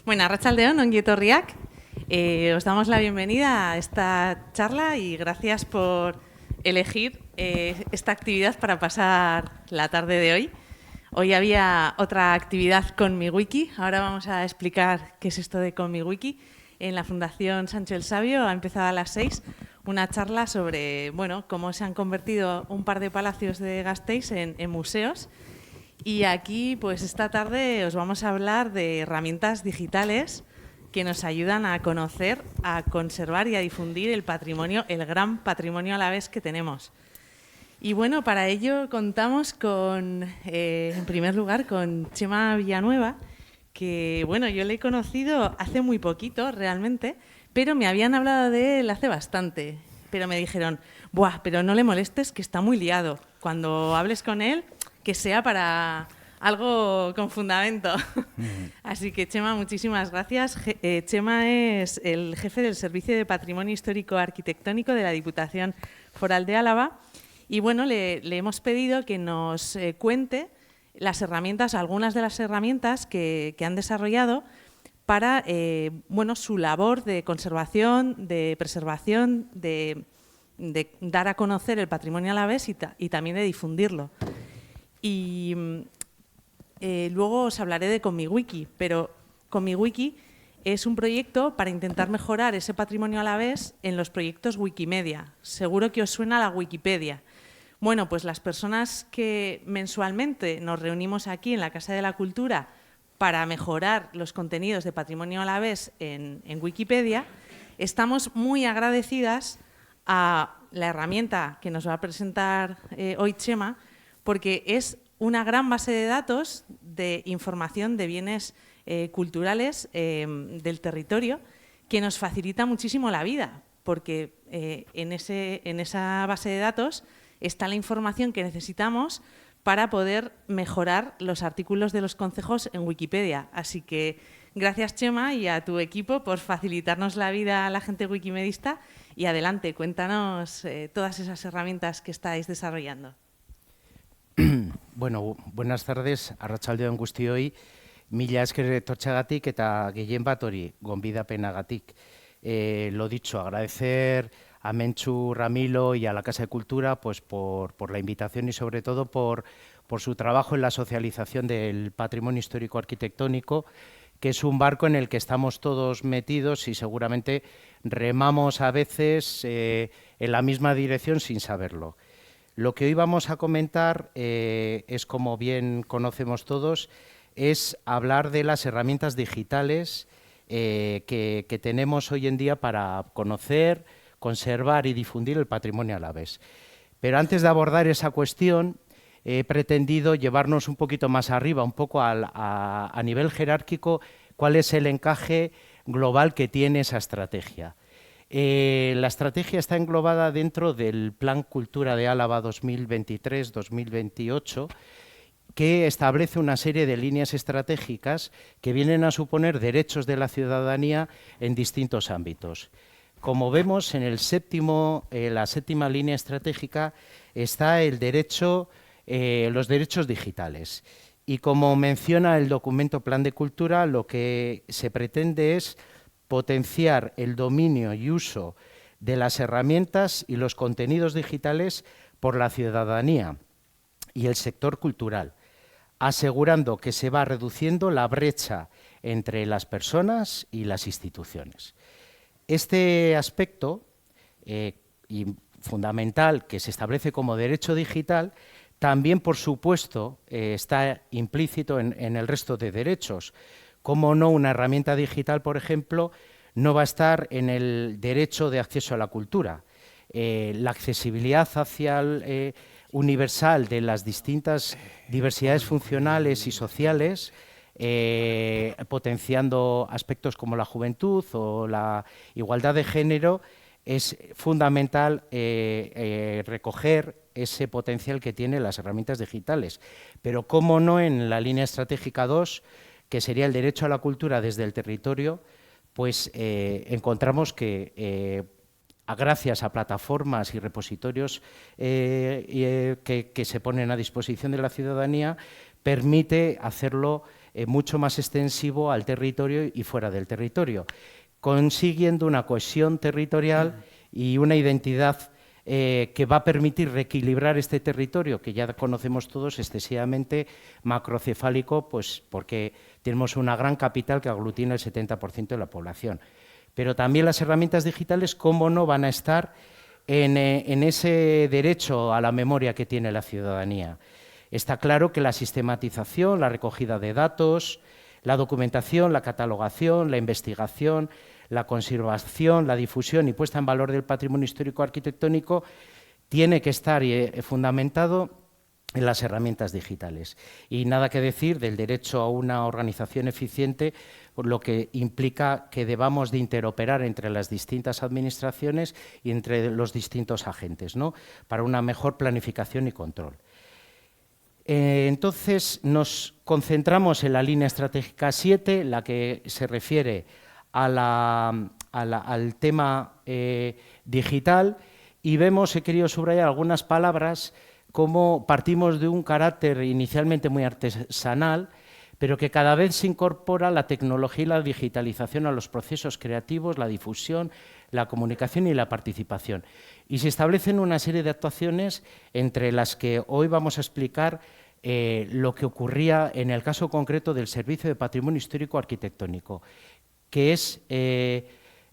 Bueno, arratsaldeon, ongi etorriak. Os damos la bienvenida a esta charla y gracias por elegir esta actividad para pasar la tarde de hoy. Hoy había otra actividad con mi wiki. Ahora vamos a explicar qué es esto de con mi wiki. En la Fundación Sancho el Sabio ha empezado a las 6 una charla sobre cómo se han convertido un par de palacios de Gasteiz en museos. Y aquí, pues esta tarde os vamos a hablar de herramientas digitales que nos ayudan a conocer, a conservar y a difundir el patrimonio, el gran patrimonio alavés que tenemos. Y bueno, para ello contamos con, en primer lugar, con Chema Villanueva, que bueno, yo le he conocido hace muy poquito realmente, pero me habían hablado de él hace bastante. Pero me dijeron, buah, pero no le molestes que está muy liado. Cuando hables con él, que sea para algo con fundamento. Así que, Chema, muchísimas gracias. Chema es el jefe del Servicio de Patrimonio Histórico Arquitectónico de la Diputación Foral de Álava. Y bueno, le hemos pedido que nos cuente las herramientas, algunas de las herramientas que han desarrollado para su labor de conservación, de preservación, de dar a conocer el patrimonio alavés y también de difundirlo. Y luego os hablaré de ConmiWiki, pero ConmiWiki es un proyecto para intentar mejorar ese patrimonio alavés en los proyectos Wikimedia. Seguro que os suena la Wikipedia. Bueno, pues las personas que mensualmente nos reunimos aquí en la Casa de la Cultura para mejorar los contenidos de patrimonio alavés en Wikipedia, estamos muy agradecidas a la herramienta que nos va a presentar hoy Chema, porque es una gran base de datos de información de bienes culturales del territorio que nos facilita muchísimo la vida, porque en esa base de datos está la información que necesitamos para poder mejorar los artículos de los concejos en Wikipedia. Así que gracias, Chema, y a tu equipo por facilitarnos la vida a la gente wikimedista. Y adelante, cuéntanos todas esas herramientas que estáis desarrollando. Bueno, buenas tardes, arratsaldeon guztioi. Mila esker etortxagatik eta gehien bat hori gonbidapenagatik. Lo dicho, agradecer a Menchu Ramilo y a la Casa de Cultura pues por la invitación y sobre todo por su trabajo en la socialización del patrimonio histórico arquitectónico, que es un barco en el que estamos todos metidos y seguramente remamos a veces en la misma dirección sin saberlo. Lo que hoy vamos a comentar es, como bien conocemos todos, es hablar de las herramientas digitales que tenemos hoy en día para conocer, conservar y difundir el patrimonio alavés. Pero antes de abordar esa cuestión, he pretendido llevarnos un poquito más arriba, un poco a nivel jerárquico, cuál es el encaje global que tiene esa estrategia. La estrategia está englobada dentro del Plan Cultura de Álava 2023-2028, que establece una serie de líneas estratégicas que vienen a suponer derechos de la ciudadanía en distintos ámbitos. Como vemos, en la séptima línea estratégica está los derechos digitales. Y como menciona el documento Plan de Cultura, lo que se pretende es potenciar el dominio y uso de las herramientas y los contenidos digitales por la ciudadanía y el sector cultural, asegurando que se va reduciendo la brecha entre las personas y las instituciones. Este aspecto y fundamental, que se establece como derecho digital, también, por supuesto, está implícito en el resto de derechos. Cómo no, una herramienta digital, por ejemplo, no va a estar en el derecho de acceso a la cultura. La accesibilidad universal de las distintas diversidades funcionales y sociales, potenciando aspectos como la juventud o la igualdad de género, es fundamental recoger ese potencial que tienen las herramientas digitales. Pero cómo no, en la línea estratégica 2, que sería el derecho a la cultura desde el territorio, pues encontramos que gracias a plataformas y repositorios que se ponen a disposición de la ciudadanía, permite hacerlo mucho más extensivo al territorio y fuera del territorio, consiguiendo una cohesión territorial y una identidad que va a permitir reequilibrar este territorio, que ya conocemos todos, excesivamente macrocefálico, pues porque tenemos una gran capital que aglutina el 70% de la población. Pero también las herramientas digitales, cómo no, van a estar en ese derecho a la memoria que tiene la ciudadanía. Está claro que la sistematización, la recogida de datos, la documentación, la catalogación, la investigación, la conservación, la difusión y puesta en valor del patrimonio histórico arquitectónico tiene que estar fundamentado en las herramientas digitales. Y nada que decir del derecho a una organización eficiente, por lo que implica que debamos de interoperar entre las distintas administraciones y entre los distintos agentes, ¿no?, para una mejor planificación y control. Entonces, nos concentramos en la línea estratégica 7, la que se refiere al tema digital, y vemos, he querido subrayar algunas palabras, como partimos de un carácter inicialmente muy artesanal, pero que cada vez se incorpora la tecnología y la digitalización a los procesos creativos, la difusión, la comunicación y la participación. Y se establecen una serie de actuaciones, entre las que hoy vamos a explicar lo que ocurría en el caso concreto del Servicio de Patrimonio Histórico Arquitectónico, que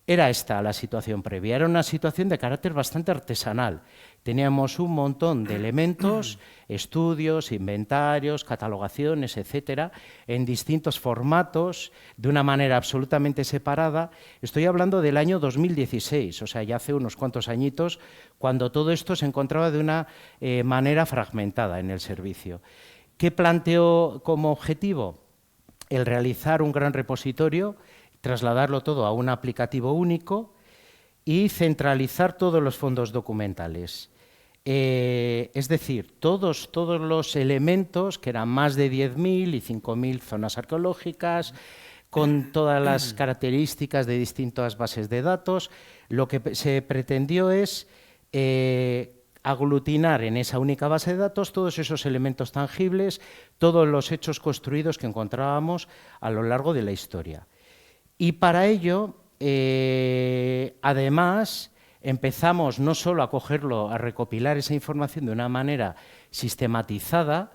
era esta la situación previa. Era una situación de carácter bastante artesanal. Teníamos un montón de elementos, estudios, inventarios, catalogaciones, etcétera, en distintos formatos, de una manera absolutamente separada. Estoy hablando del año 2016, o sea, ya hace unos cuantos añitos, cuando todo esto se encontraba de una manera fragmentada en el servicio. ¿Qué planteó como objetivo? El realizar un gran repositorio, trasladarlo todo a un aplicativo único y centralizar todos los fondos documentales. Es decir, todos los elementos, que eran más de 10.000 y 5.000 zonas arqueológicas, con todas las características de distintas bases de datos, lo que se pretendió es aglutinar en esa única base de datos todos esos elementos tangibles, todos los hechos construidos que encontrábamos a lo largo de la historia. Y para ello, además, empezamos no solo a cogerlo, a recopilar esa información de una manera sistematizada.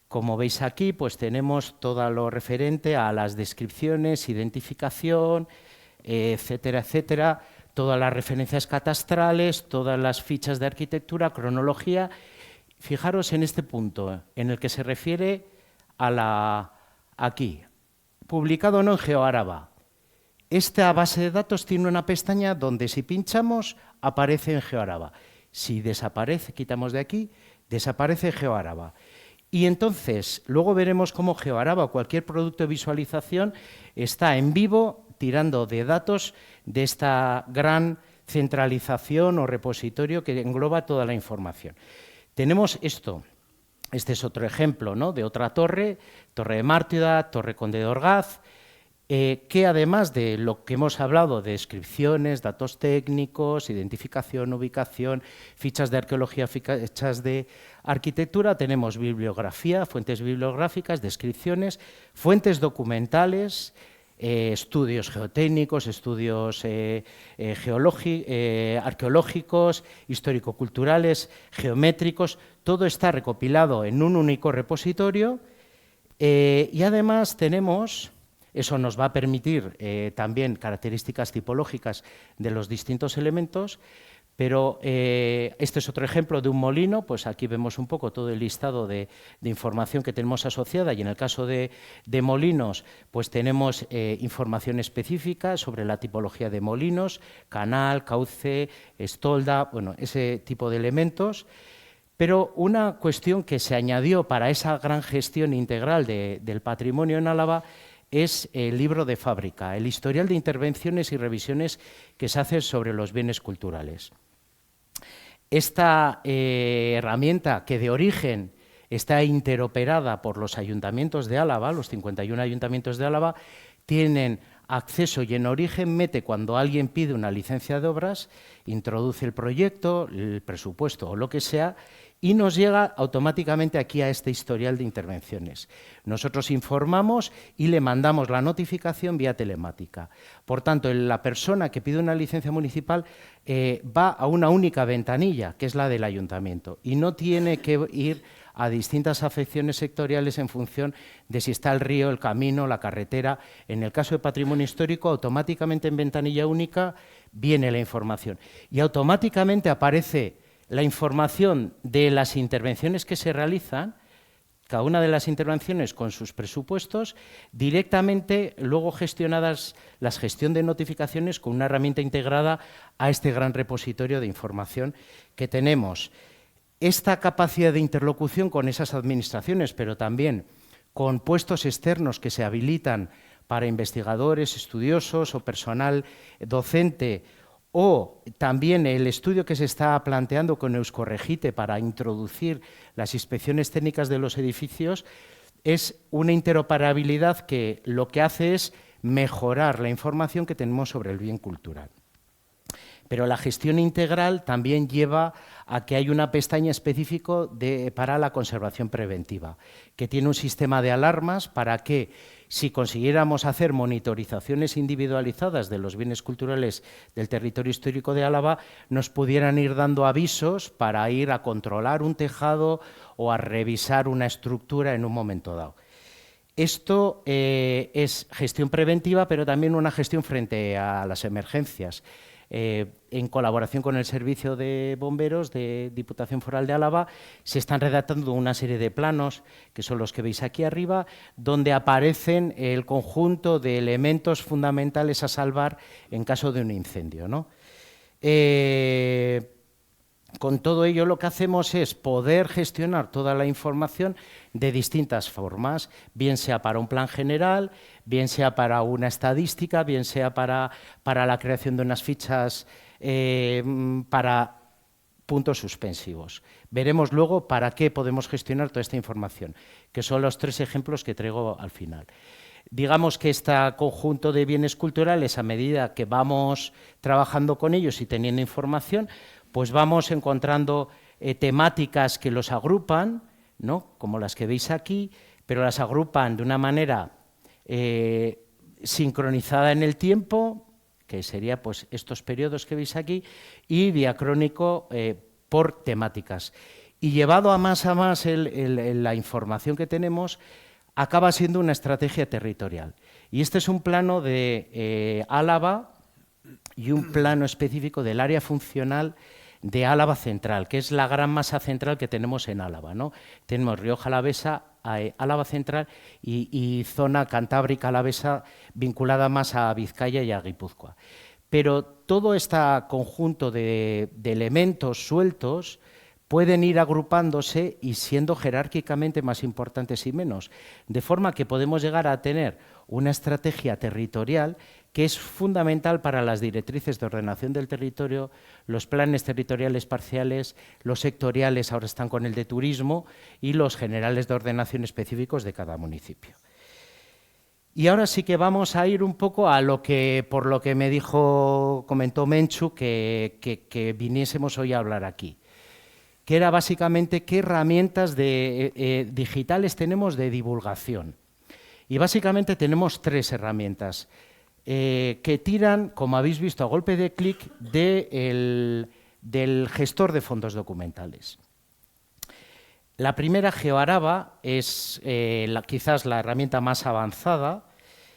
Como veis aquí, pues tenemos todo lo referente a las descripciones, identificación, etcétera, etcétera, todas las referencias catastrales, todas las fichas de arquitectura, cronología. Fijaros en este punto, en el que se refiere a aquí, publicado o no en GeoAraba. Esta base de datos tiene una pestaña donde, si pinchamos, aparece en GeoAraba. Si desaparece, quitamos de aquí, desaparece GeoAraba. Y entonces, luego veremos cómo GeoAraba o cualquier producto de visualización está en vivo tirando de datos de esta gran centralización o repositorio que engloba toda la información. Tenemos esto. Este es otro ejemplo, ¿no?, de otra torre, Torre de Mártida, Torre Conde de Orgaz, que además de lo que hemos hablado de descripciones, datos técnicos, identificación, ubicación, fichas de arqueología, fichas de arquitectura, tenemos bibliografía, fuentes bibliográficas, descripciones, fuentes documentales, estudios geotécnicos, estudios arqueológicos, histórico-culturales, geométricos. Todo está recopilado en un único repositorio y además tenemos... Eso nos va a permitir también características tipológicas de los distintos elementos, pero este es otro ejemplo de un molino. Pues aquí vemos un poco todo el listado de información que tenemos asociada, y en el caso de molinos, pues tenemos información específica sobre la tipología de molinos, canal, cauce, estolda, bueno, ese tipo de elementos. Pero una cuestión que se añadió para esa gran gestión integral del patrimonio en Álava es el libro de fábrica, el historial de intervenciones y revisiones que se hacen sobre los bienes culturales. Esta herramienta, que de origen está interoperada por los ayuntamientos de Álava, los 51 ayuntamientos de Álava, tienen acceso, y en origen mete, cuando alguien pide una licencia de obras, introduce el proyecto, el presupuesto o lo que sea, y nos llega automáticamente aquí a este historial de intervenciones. Nosotros informamos y le mandamos la notificación vía telemática. Por tanto, la persona que pide una licencia municipal va a una única ventanilla, que es la del ayuntamiento, y no tiene que ir a distintas afecciones sectoriales en función de si está el río, el camino, la carretera. En el caso de patrimonio histórico, automáticamente en ventanilla única viene la información y automáticamente aparece la información de las intervenciones que se realizan, cada una de las intervenciones con sus presupuestos, directamente luego gestionadas, la gestión de notificaciones con una herramienta integrada a este gran repositorio de información que tenemos. Esta capacidad de interlocución con esas administraciones, pero también con puestos externos que se habilitan para investigadores, estudiosos o personal docente, o también el estudio que se está planteando con Euskorregite para introducir las inspecciones técnicas de los edificios, es una interoperabilidad que lo que hace es mejorar la información que tenemos sobre el bien cultural. Pero la gestión integral también lleva a que hay una pestaña específica para la conservación preventiva, que tiene un sistema de alarmas para que, si consiguiéramos hacer monitorizaciones individualizadas de los bienes culturales del territorio histórico de Álava, nos pudieran ir dando avisos para ir a controlar un tejado o a revisar una estructura en un momento dado. Esto es gestión preventiva, pero también una gestión frente a las emergencias. En colaboración con el Servicio de Bomberos de Diputación Foral de Álava, se están redactando una serie de planos, que son los que veis aquí arriba, donde aparecen el conjunto de elementos fundamentales a salvar en caso de un incendio, ¿no? Con todo ello, lo que hacemos es poder gestionar toda la información de distintas formas, bien sea para un plan general, bien sea para una estadística, bien sea para la creación de unas fichas para puntos suspensivos. Veremos luego para qué podemos gestionar toda esta información, que son los 3 ejemplos que traigo al final. Digamos que este conjunto de bienes culturales, a medida que vamos trabajando con ellos y teniendo información, pues vamos encontrando temáticas que los agrupan, ¿no?, como las que veis aquí, pero las agrupan de una manera sincronizada en el tiempo, que sería pues estos periodos que veis aquí, y diacrónico por temáticas. Y llevado a más la información que tenemos, acaba siendo una estrategia territorial. Y este es un plano de Álava y un plano específico del área funcional de Álava Central, que es la gran masa central que tenemos en Álava, ¿no? Tenemos Rioja Alavesa, Álava Central y zona cantábrica alavesa vinculada más a Vizcaya y a Guipúzcoa. Pero todo este conjunto de elementos sueltos pueden ir agrupándose y siendo jerárquicamente más importantes y menos, de forma que podemos llegar a tener una estrategia territorial que es fundamental para las directrices de ordenación del territorio, los planes territoriales parciales, los sectoriales, ahora están con el de turismo, y los generales de ordenación específicos de cada municipio. Y ahora sí que vamos a ir un poco a lo que, por lo que me comentó Menchu, que viniésemos hoy a hablar aquí, que era básicamente qué herramientas digitales tenemos de divulgación. Y básicamente tenemos 3 herramientas que tiran, como habéis visto, a golpe de clic del gestor de fondos documentales. La primera, GeoAraba, es quizás la herramienta más avanzada,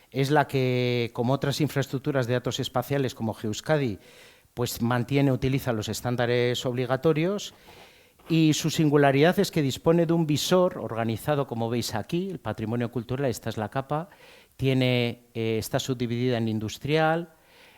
es la que, como otras infraestructuras de datos espaciales como GeoEuskadi, pues utiliza los estándares obligatorios, y su singularidad es que dispone de un visor organizado, como veis aquí, el patrimonio cultural, esta es la capa, está subdividida en industrial,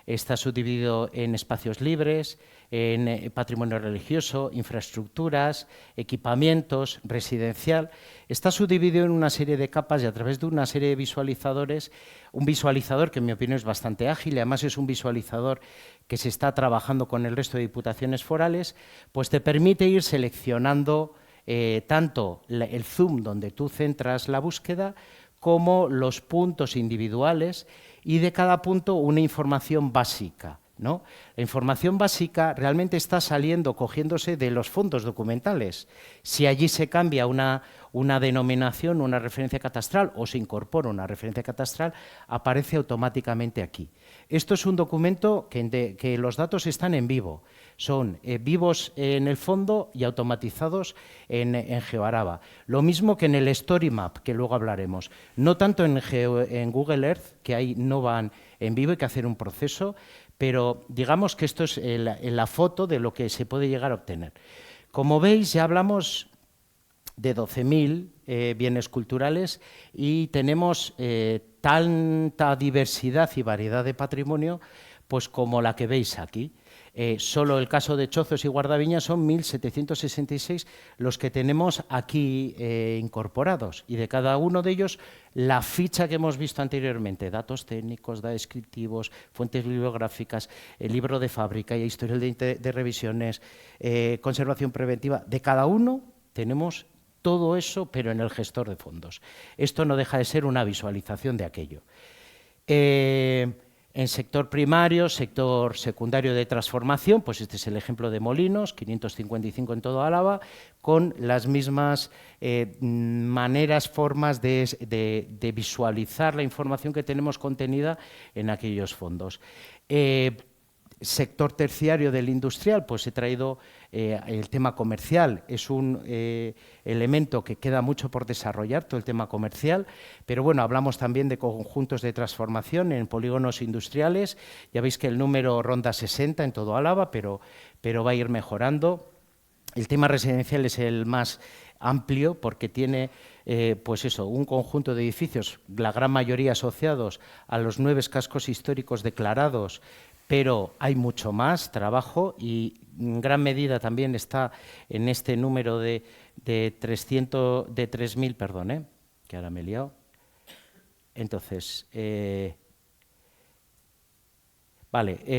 está subdividido en espacios libres, en patrimonio religioso, infraestructuras, equipamientos, residencial. Está subdividido en una serie de capas y a través de una serie de visualizadores, un visualizador que en mi opinión es bastante ágil y además es un visualizador que se está trabajando con el resto de diputaciones forales, pues te permite ir seleccionando tanto el zoom donde tú centras la búsqueda como los puntos individuales y de cada punto una información básica ¿no? La información básica realmente está saliendo, cogiéndose de los fondos documentales. Si allí se cambia una denominación, una referencia catastral o se incorpora una referencia catastral, aparece automáticamente aquí. Esto es un documento que los datos están en vivo, son vivos en el fondo y automatizados en GeoAraba. Lo mismo que en el Story Map, que luego hablaremos. No tanto en Google Earth, que ahí no van en vivo, hay que hacer un proceso, pero digamos que esto es la foto de lo que se puede llegar a obtener. Como veis, ya hablamos de 12.000 bienes culturales y tenemos tanta diversidad y variedad de patrimonio pues como la que veis aquí. Solo el caso de Chozos y Guardaviñas son 1.766 los que tenemos aquí incorporados, y de cada uno de ellos la ficha que hemos visto anteriormente, datos técnicos, datos descriptivos, fuentes bibliográficas, el libro de fábrica y historial de revisiones, conservación preventiva, de cada uno tenemos todo eso, pero en el gestor de fondos. Esto no deja de ser una visualización de aquello. En sector primario, sector secundario de transformación, pues este es el ejemplo de Molinos, 555 en todo Álava, con las mismas maneras, formas de visualizar la información que tenemos contenida en aquellos fondos. Sector terciario del industrial, pues he traído el tema comercial. Es un elemento que queda mucho por desarrollar, todo el tema comercial, pero bueno, hablamos también de conjuntos de transformación en polígonos industriales. Ya veis que el número ronda 60 en todo Álava, pero va a ir mejorando. El tema residencial es el más amplio porque tiene pues eso, un conjunto de edificios, la gran mayoría asociados a los 9 cascos históricos declarados, pero hay mucho más trabajo y en gran medida también está en este número de 3.000, perdón, que ahora me he liado. Entonces,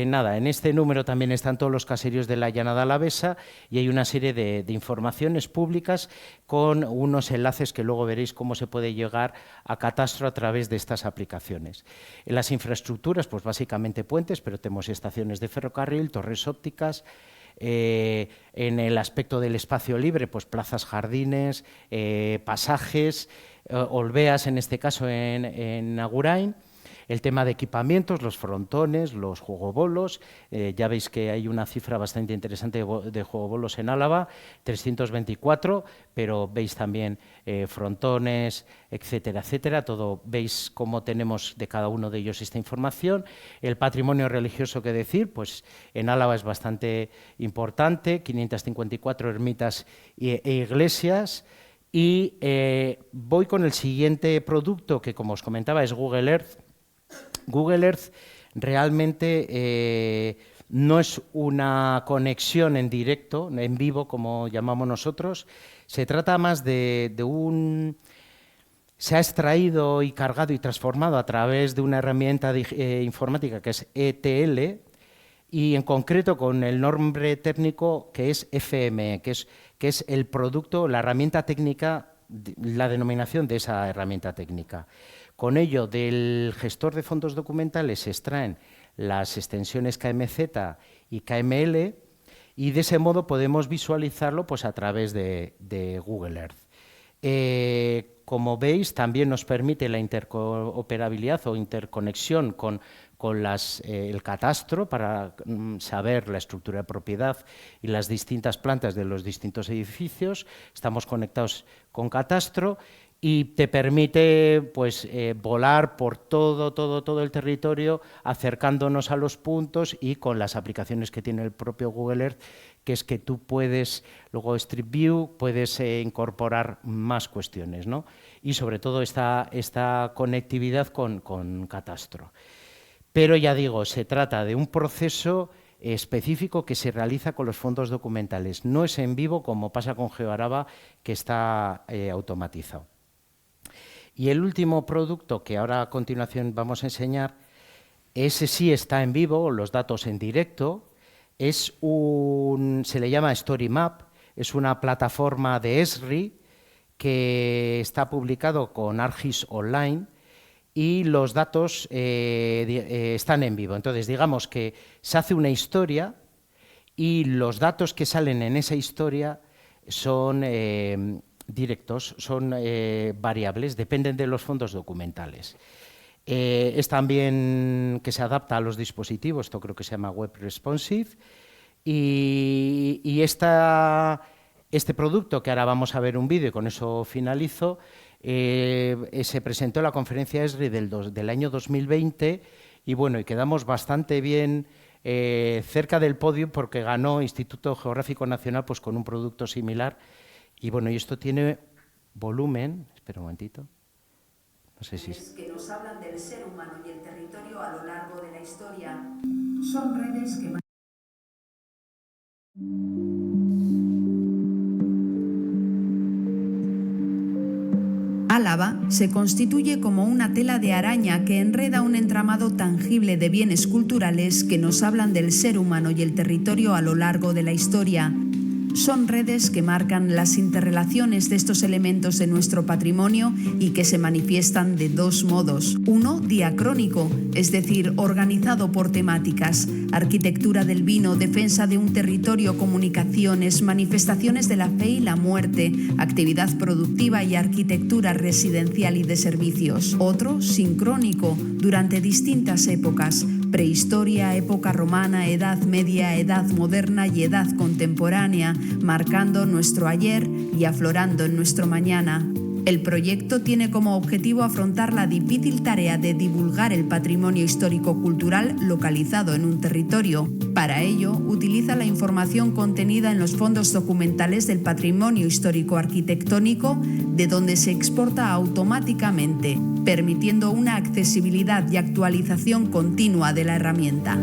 nada, en este número también están todos los caseríos de la Llanada Alavesa y hay una serie de informaciones públicas con unos enlaces que luego veréis cómo se puede llegar a catastro a través de estas aplicaciones. En las infraestructuras, pues básicamente puentes, pero tenemos estaciones de ferrocarril, torres ópticas. En el aspecto del espacio libre, pues plazas, jardines, pasajes, olveas en este caso en Agurain. El tema de equipamientos, los frontones, los jugobolos, ya veis que hay una cifra bastante interesante de jugobolos en Álava, 324, pero veis también frontones, etcétera, etcétera. Todo veis cómo tenemos de cada uno de ellos esta información. El patrimonio religioso, ¿qué decir? Pues en Álava es bastante importante, 554 ermitas e iglesias. Y voy con el siguiente producto que, como os comentaba, es Google Earth. Google Earth realmente no es una conexión en directo, en vivo, como llamamos nosotros. Se trata más de un... Se ha extraído y cargado y transformado a través de una herramienta informática que es ETL y en concreto con el nombre técnico que es FME, que es el producto, la herramienta técnica, la denominación de esa herramienta técnica. Con ello, del gestor de fondos documentales se extraen las extensiones KMZ y KML y de ese modo podemos visualizarlo pues, a través de Google Earth. Como veis, también nos permite la interoperabilidad o interconexión con el catastro para saber la estructura de propiedad y las distintas plantas de los distintos edificios. Estamos conectados con catastro y te permite pues, volar por todo el territorio, acercándonos a los puntos y con las aplicaciones que tiene el propio Google Earth, que es que tú puedes, luego Street View, puedes incorporar más cuestiones, ¿no? Y sobre todo esta conectividad con catastro. Pero ya digo, se trata de un proceso específico que se realiza con los fondos documentales. No es en vivo como pasa con GeoAraba, que está automatizado. Y el último producto que ahora a continuación vamos a enseñar, ese sí está en vivo, los datos en directo, se le llama Story Map, es una plataforma de Esri que está publicado con Argis Online y los datos están en vivo. Entonces, digamos que se hace una historia y los datos que salen en esa historia son directos, son variables, dependen de los fondos documentales. Es también que se adapta a los dispositivos, esto creo que se llama Web Responsive, y este producto, que ahora vamos a ver un vídeo y con eso finalizo, se presentó en la conferencia ESRI del año 2020 y bueno, y quedamos bastante bien cerca del podio porque ganó Instituto Geográfico Nacional pues con un producto similar. Y bueno, y esto tiene volumen, espera un momentito, no sé si... Que nos hablan del ser humano y el territorio a lo largo de la historia. Son redes que... Álava se constituye como una tela de araña que enreda un entramado tangible de bienes culturales que nos hablan del ser humano y el territorio a lo largo de la historia. Son redes que marcan las interrelaciones de estos elementos de nuestro patrimonio y que se manifiestan de dos modos. Uno, diacrónico, es decir, organizado por temáticas: arquitectura del vino, defensa de un territorio, comunicaciones, manifestaciones de la fe y la muerte, actividad productiva y arquitectura residencial y de servicios. Otro, sincrónico, durante distintas épocas: prehistoria, época romana, edad media, edad moderna y edad contemporánea, marcando nuestro ayer y aflorando en nuestro mañana. El proyecto tiene como objetivo afrontar la difícil tarea de divulgar el patrimonio histórico-cultural localizado en un territorio. Para ello, utiliza la información contenida en los fondos documentales del patrimonio histórico-arquitectónico, de donde se exporta automáticamente, permitiendo una accesibilidad y actualización continua de la herramienta.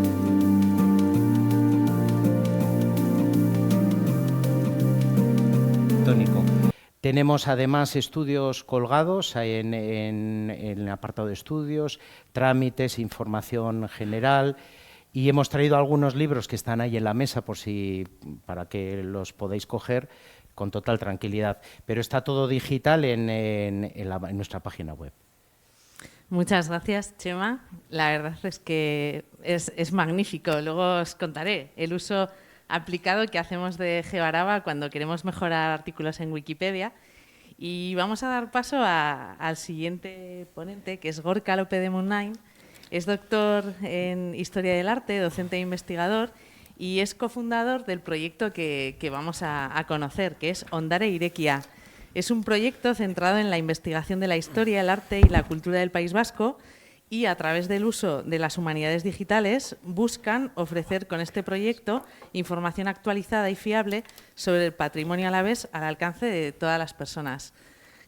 Tenemos además estudios colgados en el apartado de estudios, trámites, información general, y hemos traído algunos libros que están ahí en la mesa para que los podáis coger con total tranquilidad. Pero está todo digital en nuestra página web. Muchas gracias, Chema. La verdad es que es magnífico. Luego os contaré el uso aplicado que hacemos de GeoAraba cuando queremos mejorar artículos en Wikipedia. Y vamos a dar paso al siguiente ponente, que es Gorka López de Munain. Es doctor en Historia del Arte, docente e investigador, y es cofundador del proyecto que vamos a conocer, que es Ondare Irekia. Es un proyecto centrado en la investigación de la historia, el arte y la cultura del País Vasco, y a través del uso de las humanidades digitales buscan ofrecer con este proyecto información actualizada y fiable sobre el patrimonio alavés al alcance de todas las personas.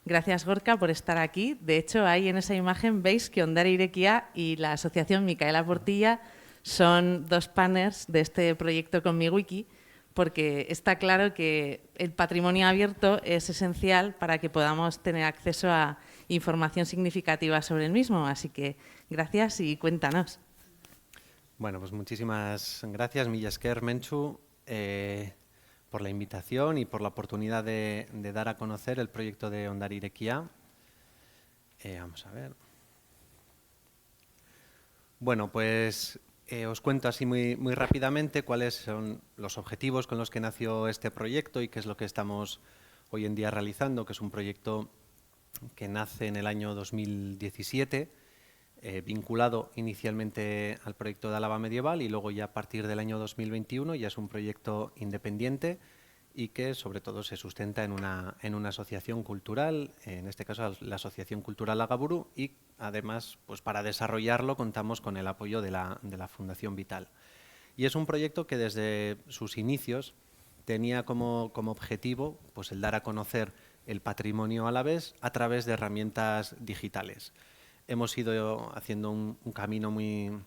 Gracias, Gorka, por estar aquí. De hecho, ahí en esa imagen veis que Ondare Irekia y la Asociación Micaela Portilla son dos partners de este proyecto con MiWiki, porque está claro que el patrimonio abierto es esencial para que podamos tener acceso a información significativa sobre el mismo. Así que gracias y cuéntanos. Bueno, pues muchísimas gracias, mila esker, Mentxu, por la invitación y por la oportunidad de dar a conocer el proyecto de Ondare Irekia. Vamos a ver. Bueno, pues os cuento así muy rápidamente cuáles son los objetivos con los que nació este proyecto y qué es lo que estamos hoy en día realizando, que es un proyecto que nace en el año 2017, vinculado inicialmente al proyecto de Álava Medieval y luego ya a partir del año 2021 ya es un proyecto independiente y que sobre todo se sustenta en una asociación cultural, en este caso la Asociación Cultural Agaburu, y además pues para desarrollarlo contamos con el apoyo de la Fundación Vital. Y es un proyecto que desde sus inicios tenía como objetivo pues el dar a conocer el patrimonio alavés a través de herramientas digitales. Hemos ido haciendo un camino muy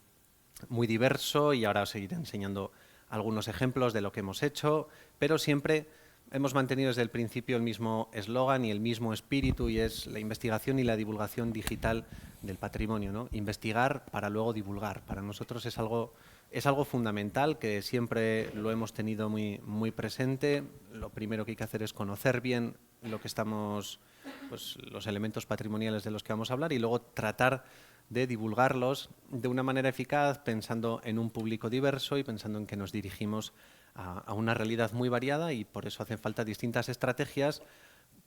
diverso y ahora os seguiré enseñando algunos ejemplos de lo que hemos hecho, pero siempre hemos mantenido desde el principio el mismo eslogan y el mismo espíritu, y es la investigación y la divulgación digital del patrimonio, ¿no? Investigar para luego divulgar. Para nosotros es algo fundamental, que siempre lo hemos tenido muy presente. Lo primero que hay que hacer es conocer bien lo que estamos pues, los elementos patrimoniales de los que vamos a hablar y luego tratar de divulgarlos de una manera eficaz, pensando en un público diverso y pensando en que nos dirigimos a una realidad muy variada, y por eso hacen falta distintas estrategias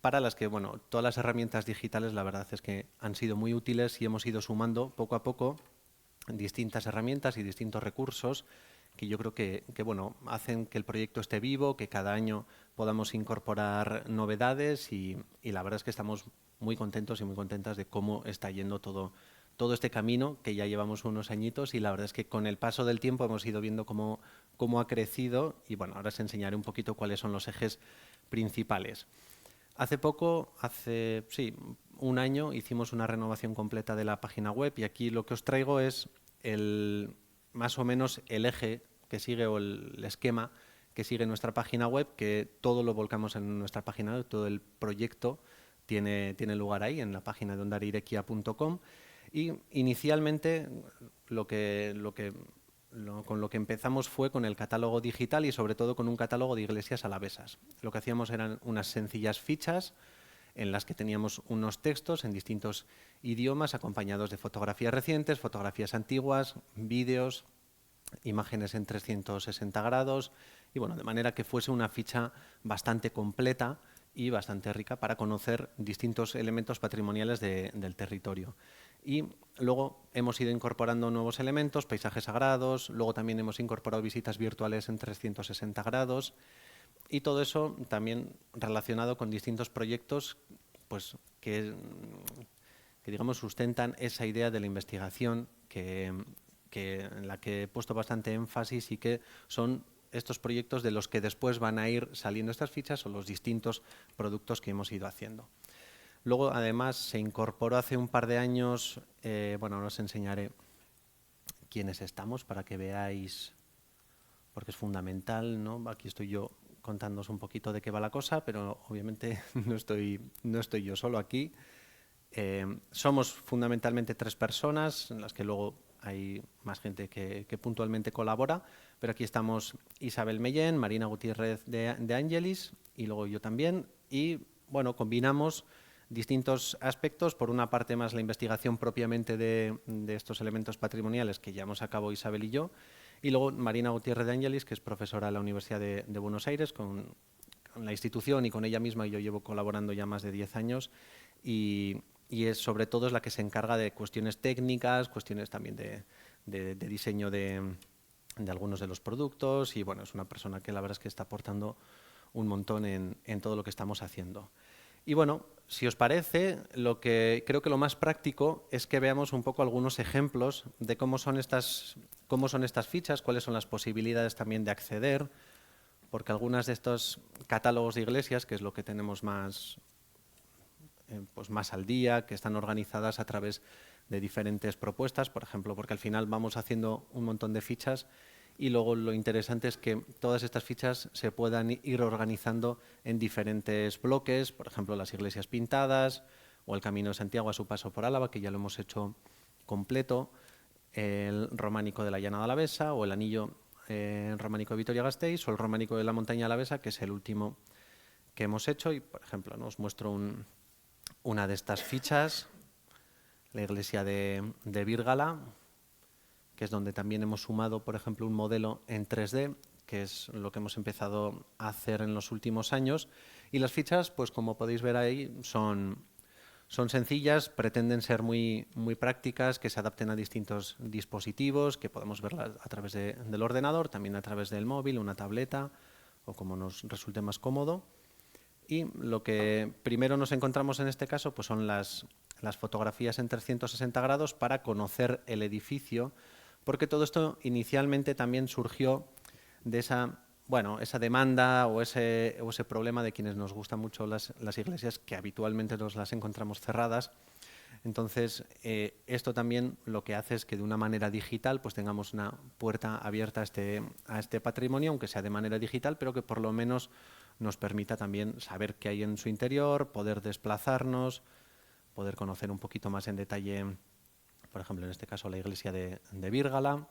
para las que, bueno, todas las herramientas digitales la verdad es que han sido muy útiles y hemos ido sumando poco a poco distintas herramientas y distintos recursos que yo creo que bueno, hacen que el proyecto esté vivo, que cada año podamos incorporar novedades y la verdad es que estamos muy contentos y muy contentas de cómo está yendo todo este camino, que ya llevamos unos añitos, y la verdad es que con el paso del tiempo hemos ido viendo cómo ha crecido, y bueno, ahora os enseñaré un poquito cuáles son los ejes principales. Hace poco, sí, un año, hicimos una renovación completa de la página web, y aquí lo que os traigo es más o menos el eje que sigue, o el esquema que sigue nuestra página web, que todo lo volcamos en nuestra página web, todo el proyecto tiene lugar ahí, en la página de ondarirekia.com. Y inicialmente con lo que empezamos fue con el catálogo digital y sobre todo con un catálogo de iglesias alavesas. Lo que hacíamos eran unas sencillas fichas en las que teníamos unos textos en distintos idiomas acompañados de fotografías recientes, fotografías antiguas, vídeos, imágenes en 360 grados y bueno, de manera que fuese una ficha bastante completa y bastante rica para conocer distintos elementos patrimoniales del territorio. Y luego hemos ido incorporando nuevos elementos, paisajes sagrados, luego también hemos incorporado visitas virtuales en 360 grados y todo eso también relacionado con distintos proyectos pues, que digamos sustentan esa idea de la investigación en la que he puesto bastante énfasis y que son estos proyectos de los que después van a ir saliendo estas fichas o los distintos productos que hemos ido haciendo. Luego, además, se incorporó hace un par de años, bueno, ahora os enseñaré quiénes estamos para que veáis, porque es fundamental, ¿no? Aquí estoy yo contándoos un poquito de qué va la cosa, pero obviamente no estoy yo solo aquí. Somos fundamentalmente 3 personas, en las que luego hay más gente que puntualmente colabora, pero aquí estamos Isabel Mellén, Marina Gutiérrez de Angelis y luego yo también, y bueno, combinamos distintos aspectos, por una parte más la investigación propiamente de estos elementos patrimoniales que llevamos a cabo Isabel y yo, y luego Marina Gutiérrez de Angelis, que es profesora de la Universidad de Buenos Aires, con la institución y con ella misma yo llevo colaborando ya más de 10 años, y sobre todo es la que se encarga de cuestiones técnicas, cuestiones también de diseño de algunos de los productos, y bueno, es una persona que la verdad es que está aportando un montón en todo lo que estamos haciendo. Y bueno, si os parece, creo que lo más práctico es que veamos un poco algunos ejemplos de cómo son estas fichas, cuáles son las posibilidades también de acceder, porque algunas de estos catálogos de iglesias, que es lo que tenemos más al día, que están organizadas a través de diferentes propuestas, por ejemplo, porque al final vamos haciendo un montón de fichas y luego lo interesante es que todas estas fichas se puedan ir organizando en diferentes bloques, por ejemplo, las iglesias pintadas o el Camino de Santiago a su paso por Álava, que ya lo hemos hecho completo, el románico de la Llanada Alavesa o el anillo románico de Vitoria-Gasteiz o el románico de la Montaña Alavesa, que es el último que hemos hecho. Y, por ejemplo, os muestro una de estas fichas, la iglesia de Vírgala, que es donde también hemos sumado, por ejemplo, un modelo en 3D, que es lo que hemos empezado a hacer en los últimos años. Y las fichas, pues como podéis ver ahí, son sencillas, pretenden ser muy prácticas, que se adapten a distintos dispositivos, que podemos verlas a través del ordenador, también a través del móvil, una tableta, o como nos resulte más cómodo. Y lo que primero nos encontramos en este caso pues son las fotografías en 360 grados para conocer el edificio, porque todo esto inicialmente también surgió de esa demanda o ese problema de quienes nos gustan mucho las iglesias, que habitualmente nos las encontramos cerradas. Entonces, esto también lo que hace es que de una manera digital pues tengamos una puerta abierta a este patrimonio, aunque sea de manera digital, pero que por lo menos nos permita también saber qué hay en su interior, poder desplazarnos, poder conocer un poquito más en detalle, por ejemplo, en este caso la iglesia de Vírgala.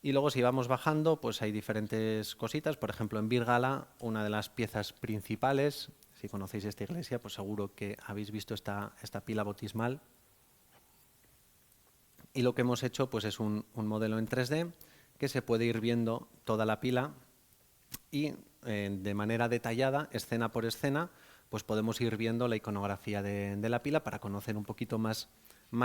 Y luego si vamos bajando, pues hay diferentes cositas. Por ejemplo, en Vírgala, una de las piezas principales Si conocéis esta iglesia, pues seguro que habéis visto esta pila bautismal. Y lo que hemos hecho pues es un modelo en 3D que se puede ir viendo toda la pila y de manera detallada, escena por escena, pues podemos ir viendo la iconografía de la pila para conocer un poquito más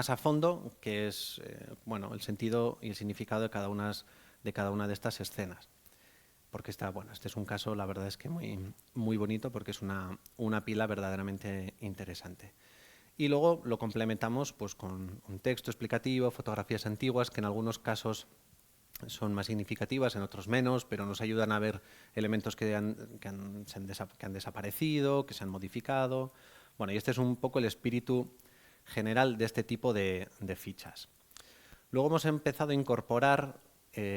a fondo qué es bueno, el sentido y el significado de cada una de estas escenas. Porque este es un caso, la verdad es que muy bonito, porque es una pila verdaderamente interesante. Y luego lo complementamos pues, con un texto explicativo, fotografías antiguas, que en algunos casos son más significativas, en otros menos, pero nos ayudan a ver elementos que han desaparecido, que se han modificado. Bueno, y este es un poco el espíritu general de este tipo de fichas. Luego hemos empezado a incorporar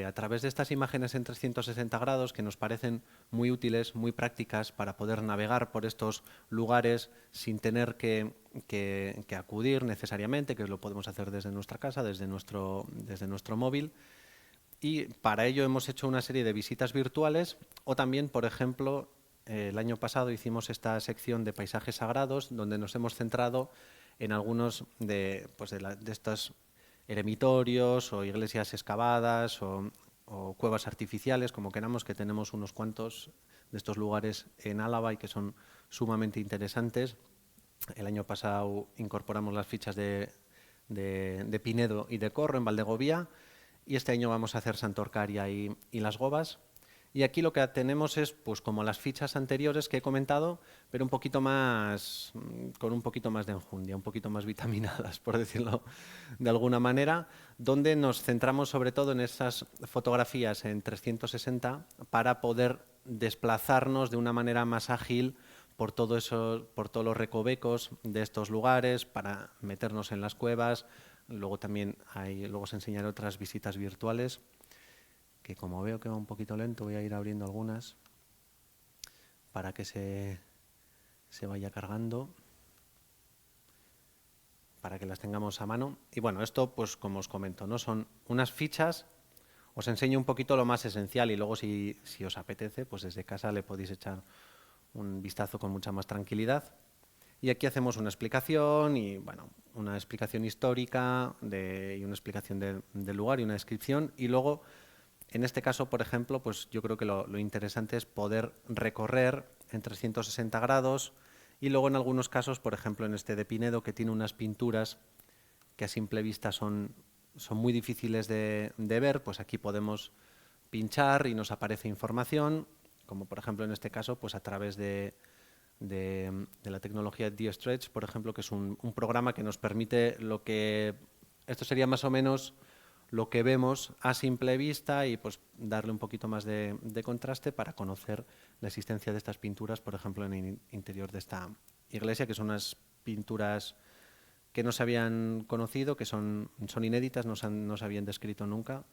a través de estas imágenes en 360 grados que nos parecen muy útiles, muy prácticas para poder navegar por estos lugares sin tener que acudir necesariamente, que lo podemos hacer desde nuestra casa, desde nuestro móvil. Y para ello hemos hecho una serie de visitas virtuales o también, por ejemplo, el año pasado hicimos esta sección de paisajes sagrados donde nos hemos centrado en algunos de estos eremitorios o iglesias excavadas o cuevas artificiales, como queramos, que tenemos unos cuantos de estos lugares en Álava y que son sumamente interesantes. El año pasado incorporamos las fichas de Pinedo y de Corro en Valdegovía y este año vamos a hacer Santorcaria y Las Gobas. Y aquí lo que tenemos es pues como las fichas anteriores que he comentado, pero un poquito más, con un poquito más de enjundia, un poquito más vitaminadas, por decirlo de alguna manera, donde nos centramos sobre todo en esas fotografías en 360 para poder desplazarnos de una manera más ágil por todos los recovecos de estos lugares, para meternos en las cuevas. Luego también luego os enseñaré otras visitas virtuales, que como veo que va un poquito lento, voy a ir abriendo algunas para que se vaya cargando, para que las tengamos a mano. Y bueno, esto, pues como os comento, ¿no? Son unas fichas, os enseño un poquito lo más esencial y luego si os apetece, pues desde casa le podéis echar un vistazo con mucha más tranquilidad. Y aquí hacemos una explicación y bueno, una explicación histórica y una explicación del lugar y una descripción. Y luego, en este caso, por ejemplo, pues yo creo que lo interesante es poder recorrer en 360 grados y luego en algunos casos, por ejemplo, en este de Pinedo, que tiene unas pinturas que a simple vista son muy difíciles de ver, pues aquí podemos pinchar y nos aparece información, como por ejemplo en este caso, pues a través de la tecnología DioStretch, por ejemplo, que es un programa que nos permite esto sería más o menos lo que vemos a simple vista y pues darle un poquito más de contraste para conocer la existencia de estas pinturas, por ejemplo, en el interior de esta iglesia, que son unas pinturas que no se habían conocido, que son inéditas, no se habían descrito nunca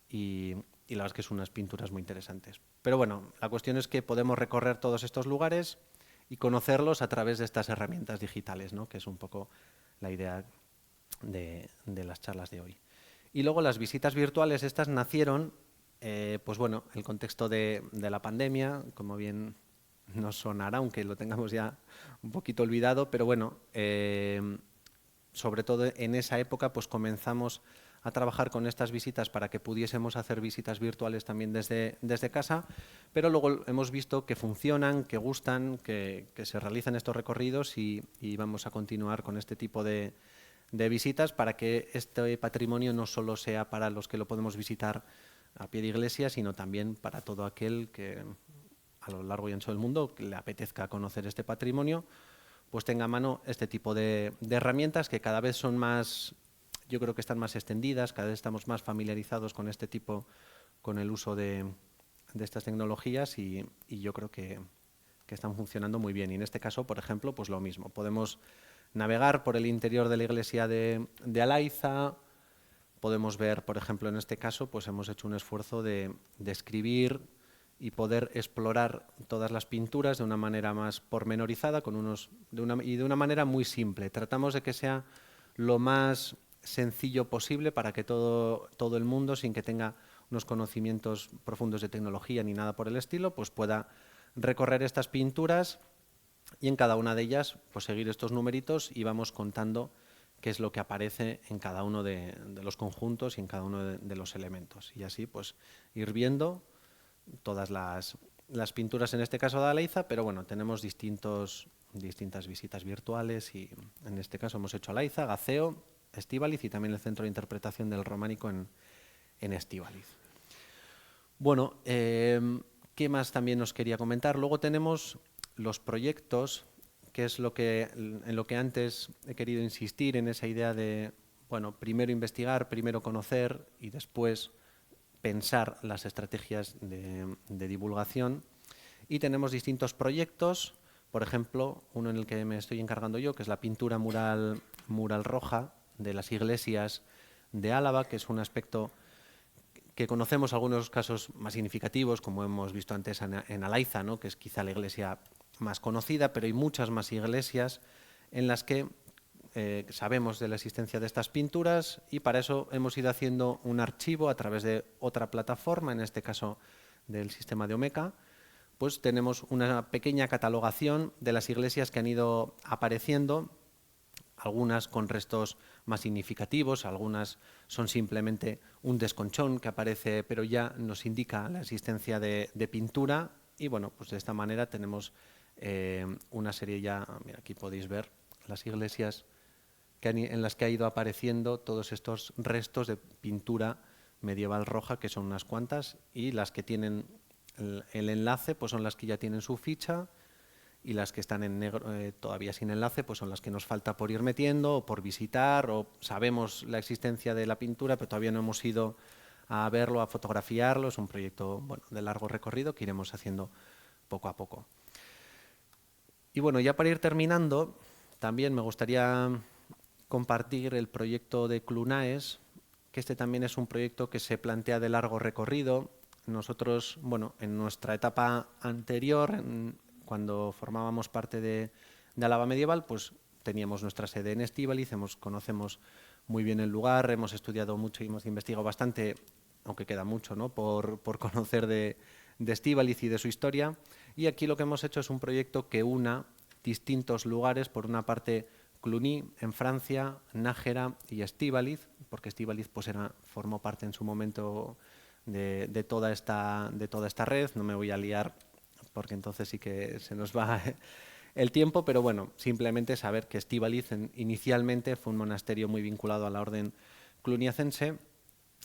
y la verdad es que son unas pinturas muy interesantes. Pero bueno, la cuestión es que podemos recorrer todos estos lugares y conocerlos a través de estas herramientas digitales, ¿no? Que es un poco la idea de las charlas de hoy. Y luego las visitas virtuales, estas nacieron, pues bueno, el contexto de la pandemia, como bien nos sonará, aunque lo tengamos ya un poquito olvidado, pero bueno, sobre todo en esa época pues comenzamos a trabajar con estas visitas para que pudiésemos hacer visitas virtuales también desde casa, pero luego hemos visto que funcionan, que gustan, que se realizan estos recorridos y vamos a continuar con este tipo de visitas para que este patrimonio no solo sea para los que lo podemos visitar a pie de iglesia, sino también para todo aquel que a lo largo y ancho del mundo que le apetezca conocer este patrimonio, pues tenga a mano este tipo de herramientas que cada vez son más, yo creo que están más extendidas, cada vez estamos más familiarizados con este tipo, con el uso de estas tecnologías y yo creo que están funcionando muy bien. Y en este caso, por ejemplo, pues lo mismo, podemos navegar por el interior de la iglesia de Alaiza, podemos ver, por ejemplo, en este caso, pues hemos hecho un esfuerzo de escribir y poder explorar todas las pinturas de una manera más pormenorizada y de una manera muy simple. Tratamos de que sea lo más sencillo posible para que todo el mundo, sin que tenga unos conocimientos profundos de tecnología ni nada por el estilo, pues pueda recorrer estas pinturas y en cada una de ellas pues seguir estos numeritos y vamos contando qué es lo que aparece en cada uno de los conjuntos y en cada uno de los elementos. Y así pues ir viendo todas las pinturas, en este caso de Alaiza, pero bueno, tenemos distintas visitas virtuales y en este caso hemos hecho Alaiza, Gaceo, Estíbaliz y también el Centro de Interpretación del Románico en Estíbaliz. Bueno, ¿qué más también os quería comentar? Luego tenemos los proyectos, que es en lo que antes he querido insistir, en esa idea de, bueno, primero investigar, primero conocer y después pensar las estrategias de divulgación. Y tenemos distintos proyectos, por ejemplo, uno en el que me estoy encargando yo, que es la pintura mural roja de las iglesias de Álava, que es un aspecto que conocemos algunos casos más significativos, como hemos visto antes en Alaiza, ¿no?, que es quizá la iglesia más conocida, pero hay muchas más iglesias en las que sabemos de la existencia de estas pinturas y para eso hemos ido haciendo un archivo a través de otra plataforma, en este caso del sistema de Omeca. Pues tenemos una pequeña catalogación de las iglesias que han ido apareciendo, algunas con restos más significativos, algunas son simplemente un desconchón que aparece pero ya nos indica la existencia de pintura y bueno, pues de esta manera tenemos una serie ya, mira, aquí podéis ver las iglesias en las que ha ido apareciendo todos estos restos de pintura medieval roja, que son unas cuantas, y las que tienen el enlace pues son las que ya tienen su ficha, y las que están en negro todavía sin enlace pues son las que nos falta por ir metiendo o por visitar, o sabemos la existencia de la pintura pero todavía no hemos ido a verlo, a fotografiarlo. Es un proyecto, bueno, de largo recorrido que iremos haciendo poco a poco. Y bueno, ya para ir terminando, también me gustaría compartir el proyecto de Clunaes, que este también es un proyecto que se plantea de largo recorrido. Nosotros, bueno, en nuestra etapa anterior, cuando formábamos parte de Álava Medieval, pues teníamos nuestra sede en Estíbaliz, conocemos muy bien el lugar, hemos estudiado mucho y hemos investigado bastante, aunque queda mucho, ¿no?, por conocer de Estíbaliz y de su historia. Y aquí lo que hemos hecho es un proyecto que una distintos lugares, por una parte Cluny, en Francia, Nájera y Estíbaliz, porque Estíbaliz pues formó parte en su momento de toda esta red. No me voy a liar porque entonces sí que se nos va el tiempo, pero bueno, simplemente saber que Estíbaliz inicialmente fue un monasterio muy vinculado a la orden cluniacense,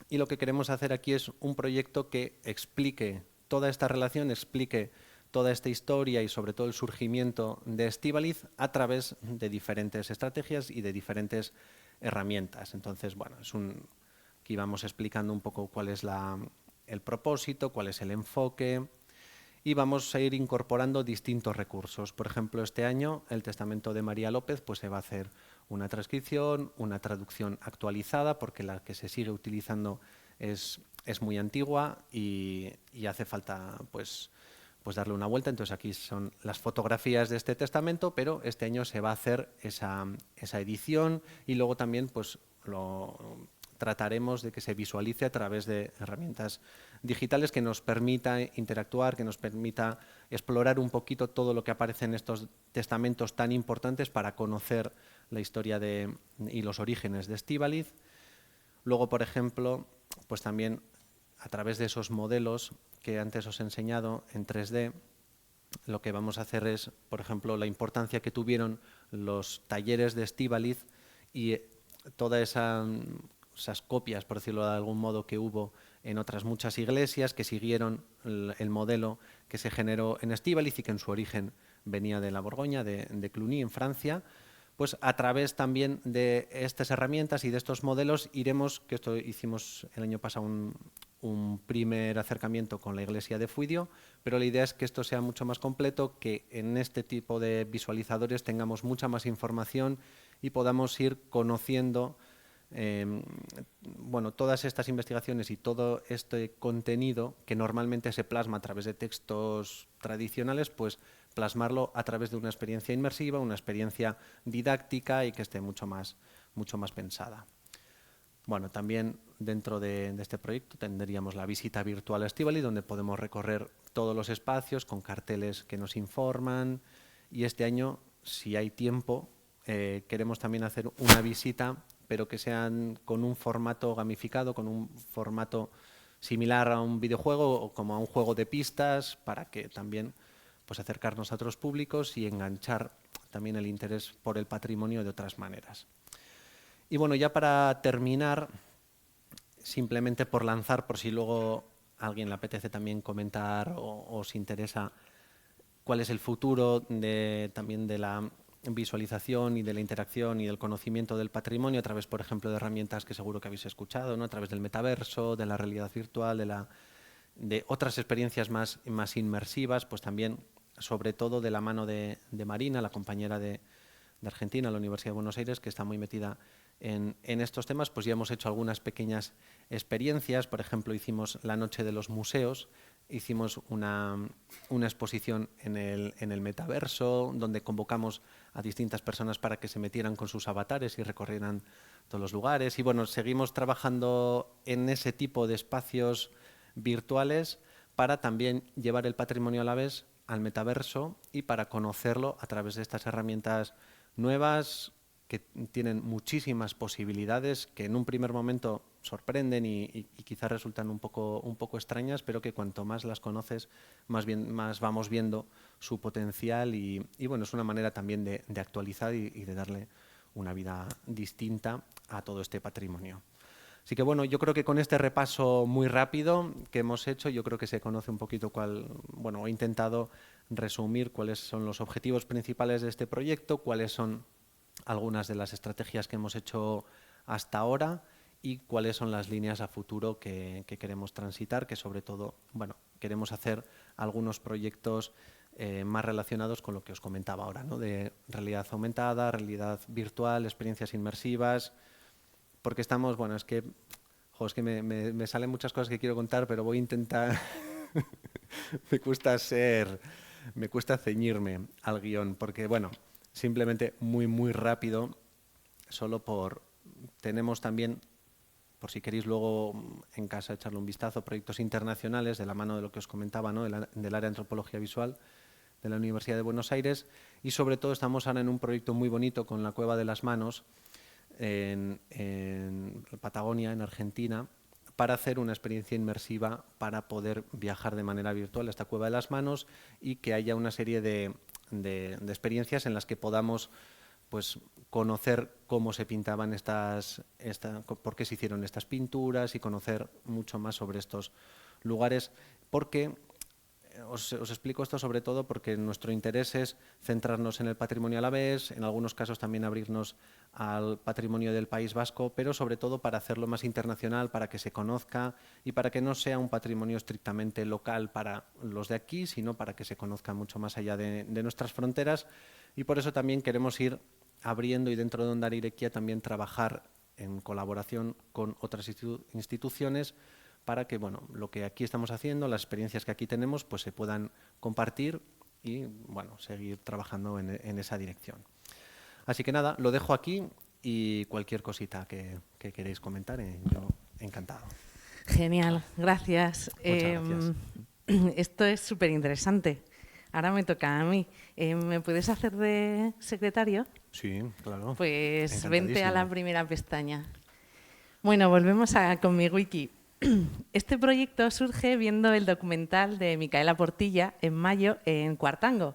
y lo que queremos hacer aquí es un proyecto que explique toda esta relación, explique toda esta historia y sobre todo el surgimiento de Estíbaliz a través de diferentes estrategias y de diferentes herramientas. Entonces, bueno, aquí vamos explicando un poco cuál es el propósito, cuál es el enfoque, y vamos a ir incorporando distintos recursos. Por ejemplo, este año el Testamento de María López pues se va a hacer una transcripción, una traducción actualizada, porque la que se sigue utilizando es muy antigua y hace falta pues darle una vuelta. Entonces aquí son las fotografías de este testamento, pero este año se va a hacer esa edición, y luego también pues trataremos de que se visualice a través de herramientas digitales que nos permita interactuar, que nos permita explorar un poquito todo lo que aparece en estos testamentos tan importantes para conocer la historia y los orígenes de Estíbaliz. Luego, por ejemplo, pues también a través de esos modelos que antes os he enseñado en 3D, lo que vamos a hacer es, por ejemplo, la importancia que tuvieron los talleres de Estíbaliz y todas esas copias, por decirlo de algún modo, que hubo en otras muchas iglesias que siguieron el modelo que se generó en Estíbaliz y que en su origen venía de la Borgoña, de Cluny, en Francia. Pues a través también de estas herramientas y de estos modelos iremos, que esto hicimos el año pasado un primer acercamiento con la iglesia de Fuidio, pero la idea es que esto sea mucho más completo, que en este tipo de visualizadores tengamos mucha más información y podamos ir conociendo bueno, todas estas investigaciones y todo este contenido que normalmente se plasma a través de textos tradicionales, pues plasmarlo a través de una experiencia inmersiva, una experiencia didáctica y que esté mucho más pensada. Bueno, también dentro de este proyecto tendríamos la visita virtual a Estíbaliz, donde podemos recorrer todos los espacios con carteles que nos informan y este año, si hay tiempo, queremos también hacer una visita, pero que sean con un formato gamificado, con un formato similar a un videojuego o como a un juego de pistas, para que también pues acercarnos a otros públicos y enganchar también el interés por el patrimonio de otras maneras. Y bueno, ya para terminar, simplemente por lanzar, por si luego a alguien le apetece también comentar o os interesa cuál es el futuro también de la visualización y de la interacción y del conocimiento del patrimonio a través, por ejemplo, de herramientas que seguro que habéis escuchado, ¿no? A través del metaverso, de la realidad virtual, de otras experiencias más inmersivas, pues también, sobre todo de la mano de Marina, la compañera de Argentina, la Universidad de Buenos Aires, que está muy metida en estos temas, pues ya hemos hecho algunas pequeñas experiencias. Por ejemplo, hicimos la Noche de los Museos, hicimos una exposición en el metaverso, donde convocamos a distintas personas para que se metieran con sus avatares y recorrieran todos los lugares. Y bueno, seguimos trabajando en ese tipo de espacios virtuales para también llevar el patrimonio alavés al metaverso y para conocerlo a través de estas herramientas nuevas que tienen muchísimas posibilidades, que en un primer momento sorprenden y quizás resultan un poco extrañas, pero que cuanto más las conoces, más vamos viendo su potencial y bueno, es una manera también de actualizar y de darle una vida distinta a todo este patrimonio. Así que bueno, yo creo que con este repaso muy rápido que hemos hecho, yo creo que se conoce un poquito he intentado resumir cuáles son los objetivos principales de este proyecto, cuáles son algunas de las estrategias que hemos hecho hasta ahora y cuáles son las líneas a futuro que queremos transitar, que sobre todo, queremos hacer algunos proyectos más relacionados con lo que os comentaba ahora, ¿no? De realidad aumentada, realidad virtual, experiencias inmersivas, porque estamos, es que me salen muchas cosas que quiero contar, pero voy a intentar, me cuesta ceñirme al guión, porque simplemente muy rápido, tenemos también, por si queréis luego en casa echarle un vistazo, proyectos internacionales de la mano de lo que os comentaba, ¿no? Del área de antropología visual de la Universidad de Buenos Aires, y sobre todo estamos ahora en un proyecto muy bonito con la Cueva de las Manos en Patagonia, en Argentina, para hacer una experiencia inmersiva para poder viajar de manera virtual a esta Cueva de las Manos y que haya una serie de experiencias en las que podamos conocer cómo se pintaban por qué se hicieron estas pinturas y conocer mucho más sobre estos lugares, porque os explico esto sobre todo porque nuestro interés es centrarnos en el patrimonio alavés, en algunos casos también abrirnos al patrimonio del País Vasco, pero sobre todo para hacerlo más internacional, para que se conozca y para que no sea un patrimonio estrictamente local para los de aquí, sino para que se conozca mucho más allá de nuestras fronteras. Y por eso también queremos ir abriendo y dentro de Ondare Irekia también trabajar en colaboración con otras instituciones para que lo que aquí estamos haciendo, las experiencias que aquí tenemos, pues se puedan compartir y seguir trabajando en esa dirección. Así que nada, lo dejo aquí y cualquier cosita que queréis comentar, yo encantado. Genial, gracias. Muchas gracias. Esto es súper interesante. Ahora me toca a mí. ¿Me puedes hacer de secretario? Sí, claro. Pues vente a la primera pestaña. Bueno, volvemos con mi wiki. Este proyecto surge viendo el documental de Micaela Portilla en mayo en Cuartango.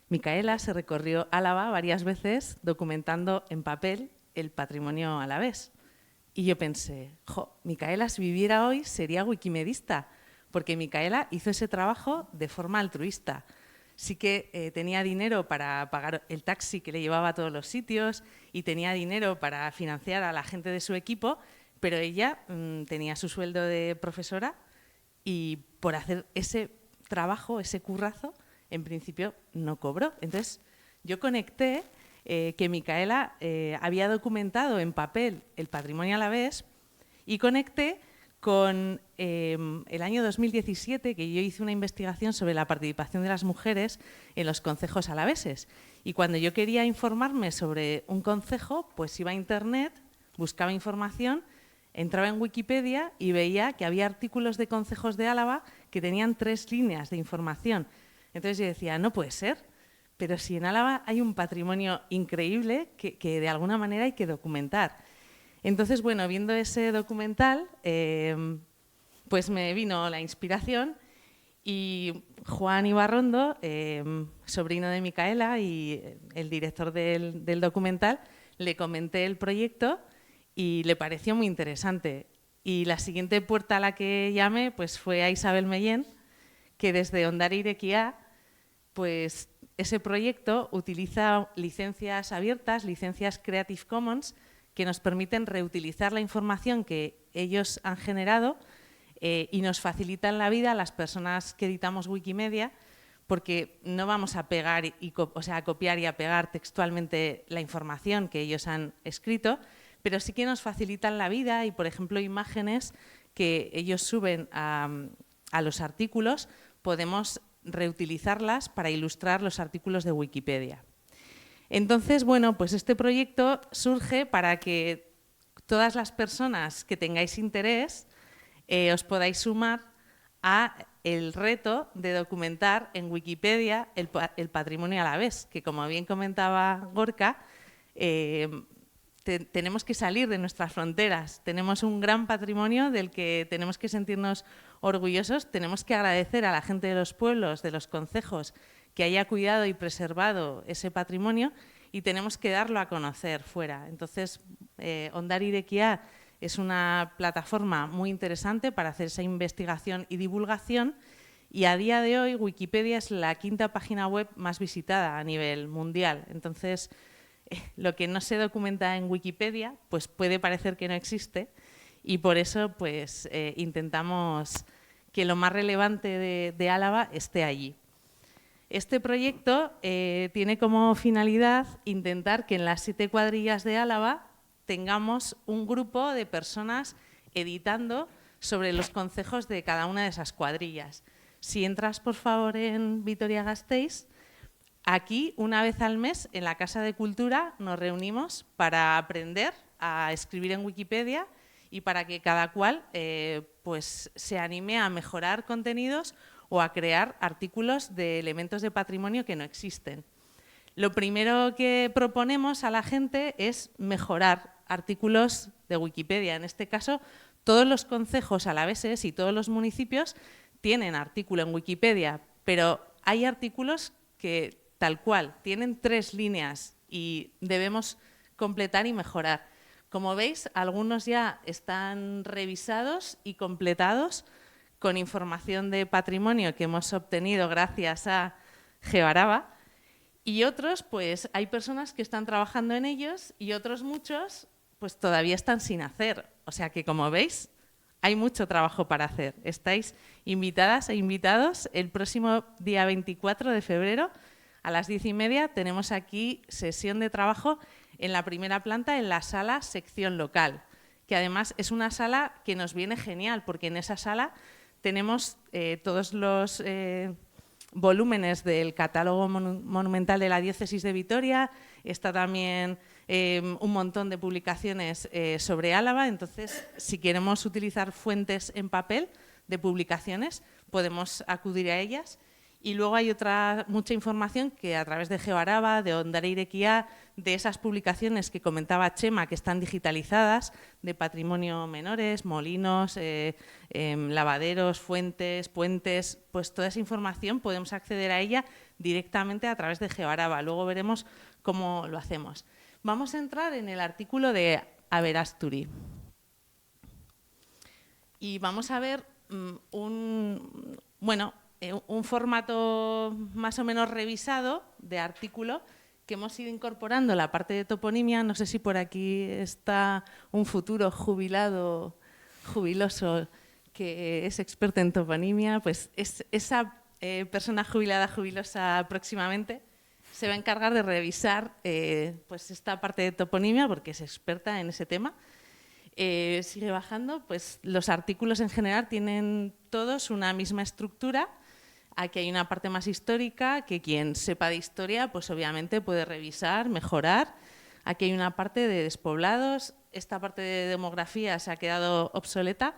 Micaela se recorrió Álava varias veces documentando en papel el patrimonio alavés. Y yo pensé, Micaela si viviera hoy sería wikimedista, porque Micaela hizo ese trabajo de forma altruista. Sí que tenía dinero para pagar el taxi que le llevaba a todos los sitios y tenía dinero para financiar a la gente de su equipo, pero ella tenía su sueldo de profesora y por hacer ese trabajo, ese currazo, en principio no cobró. Entonces yo conecté que Micaela había documentado en papel el patrimonio alavés y conecté con el año 2017, que yo hice una investigación sobre la participación de las mujeres en los concejos alaveses. Y cuando yo quería informarme sobre un concejo, pues iba a Internet, buscaba información, entraba en Wikipedia y veía que había artículos de concejos de Álava que tenían 3 líneas de información. Entonces yo decía, no puede ser, pero si en Álava hay un patrimonio increíble que de alguna manera hay que documentar. Entonces, bueno, viendo ese documental, pues me vino la inspiración y Juan Ibarrondo, sobrino de Micaela y el director del documental, le comenté el proyecto y le pareció muy interesante. Y la siguiente puerta a la que llamé pues, fue a Isabel Mellén, que desde Ondare Irekia, pues ese proyecto utiliza licencias abiertas, licencias Creative Commons, que nos permiten reutilizar la información que ellos han generado y nos facilitan la vida a las personas que editamos Wikimedia, porque no vamos a pegar a copiar y a pegar textualmente la información que ellos han escrito, pero sí que nos facilitan la vida y, por ejemplo, imágenes que ellos suben a los artículos, podemos reutilizarlas para ilustrar los artículos de Wikipedia. Entonces, bueno, pues este proyecto surge para que todas las personas que tengáis interés os podáis sumar a el reto de documentar en Wikipedia el patrimonio alavés, que como bien comentaba Gorka, tenemos que salir de nuestras fronteras. Tenemos un gran patrimonio del que tenemos que sentirnos orgullosos. Tenemos que agradecer a la gente de los pueblos, de los concejos, que haya cuidado y preservado ese patrimonio y tenemos que darlo a conocer fuera. Entonces, Ondare Irekia es una plataforma muy interesante para hacer esa investigación y divulgación y a día de hoy Wikipedia es la 5ª página web más visitada a nivel mundial. Entonces, lo que no se documenta en Wikipedia pues puede parecer que no existe y por eso pues, intentamos que lo más relevante de Álava esté allí. Este proyecto tiene como finalidad intentar que en las 7 cuadrillas de Álava tengamos un grupo de personas editando sobre los concejos de cada una de esas cuadrillas. Si entras, por favor, en Vitoria-Gasteiz, aquí, una vez al mes, en la Casa de Cultura, nos reunimos para aprender a escribir en Wikipedia y para que cada cual pues, se anime a mejorar contenidos o a crear artículos de elementos de patrimonio que no existen. Lo primero que proponemos a la gente es mejorar artículos de Wikipedia. En este caso, todos los concejos alaveses y todos los municipios tienen artículo en Wikipedia, pero hay artículos que, tal cual, tienen 3 líneas y debemos completar y mejorar. Como veis, algunos ya están revisados y completados con información de patrimonio que hemos obtenido gracias a Geoaraba y otros, pues hay personas que están trabajando en ellos y otros muchos pues todavía están sin hacer. O sea que, como veis, hay mucho trabajo para hacer. Estáis invitadas e invitados el próximo día 24 de febrero a las 10:30 tenemos aquí sesión de trabajo en la primera planta en la sala sección local, que además es una sala que nos viene genial porque en esa sala tenemos todos los volúmenes del catálogo monumental de la diócesis de Vitoria, está también un montón de publicaciones sobre Álava, entonces si queremos utilizar fuentes en papel de publicaciones podemos acudir a ellas. Y luego hay mucha información que a través de Geoaraba, de Ondare Irekia, de esas publicaciones que comentaba Chema, que están digitalizadas, de patrimonio menores, molinos, lavaderos, fuentes, puentes, pues toda esa información podemos acceder a ella directamente a través de Geoaraba. Luego veremos cómo lo hacemos. Vamos a entrar en el artículo de Aberasturi. Y vamos a ver un formato más o menos revisado de artículo que hemos ido incorporando la parte de toponimia. No sé si por aquí está un futuro jubiloso que es experto en toponimia. Pues esa persona jubilosa próximamente se va a encargar de revisar pues esta parte de toponimia porque es experta en ese tema. Sigue bajando, pues los artículos en general tienen todos una misma estructura. Aquí hay una parte más histórica que quien sepa de historia pues obviamente puede revisar, mejorar. Aquí hay una parte de despoblados, esta parte de demografía se ha quedado obsoleta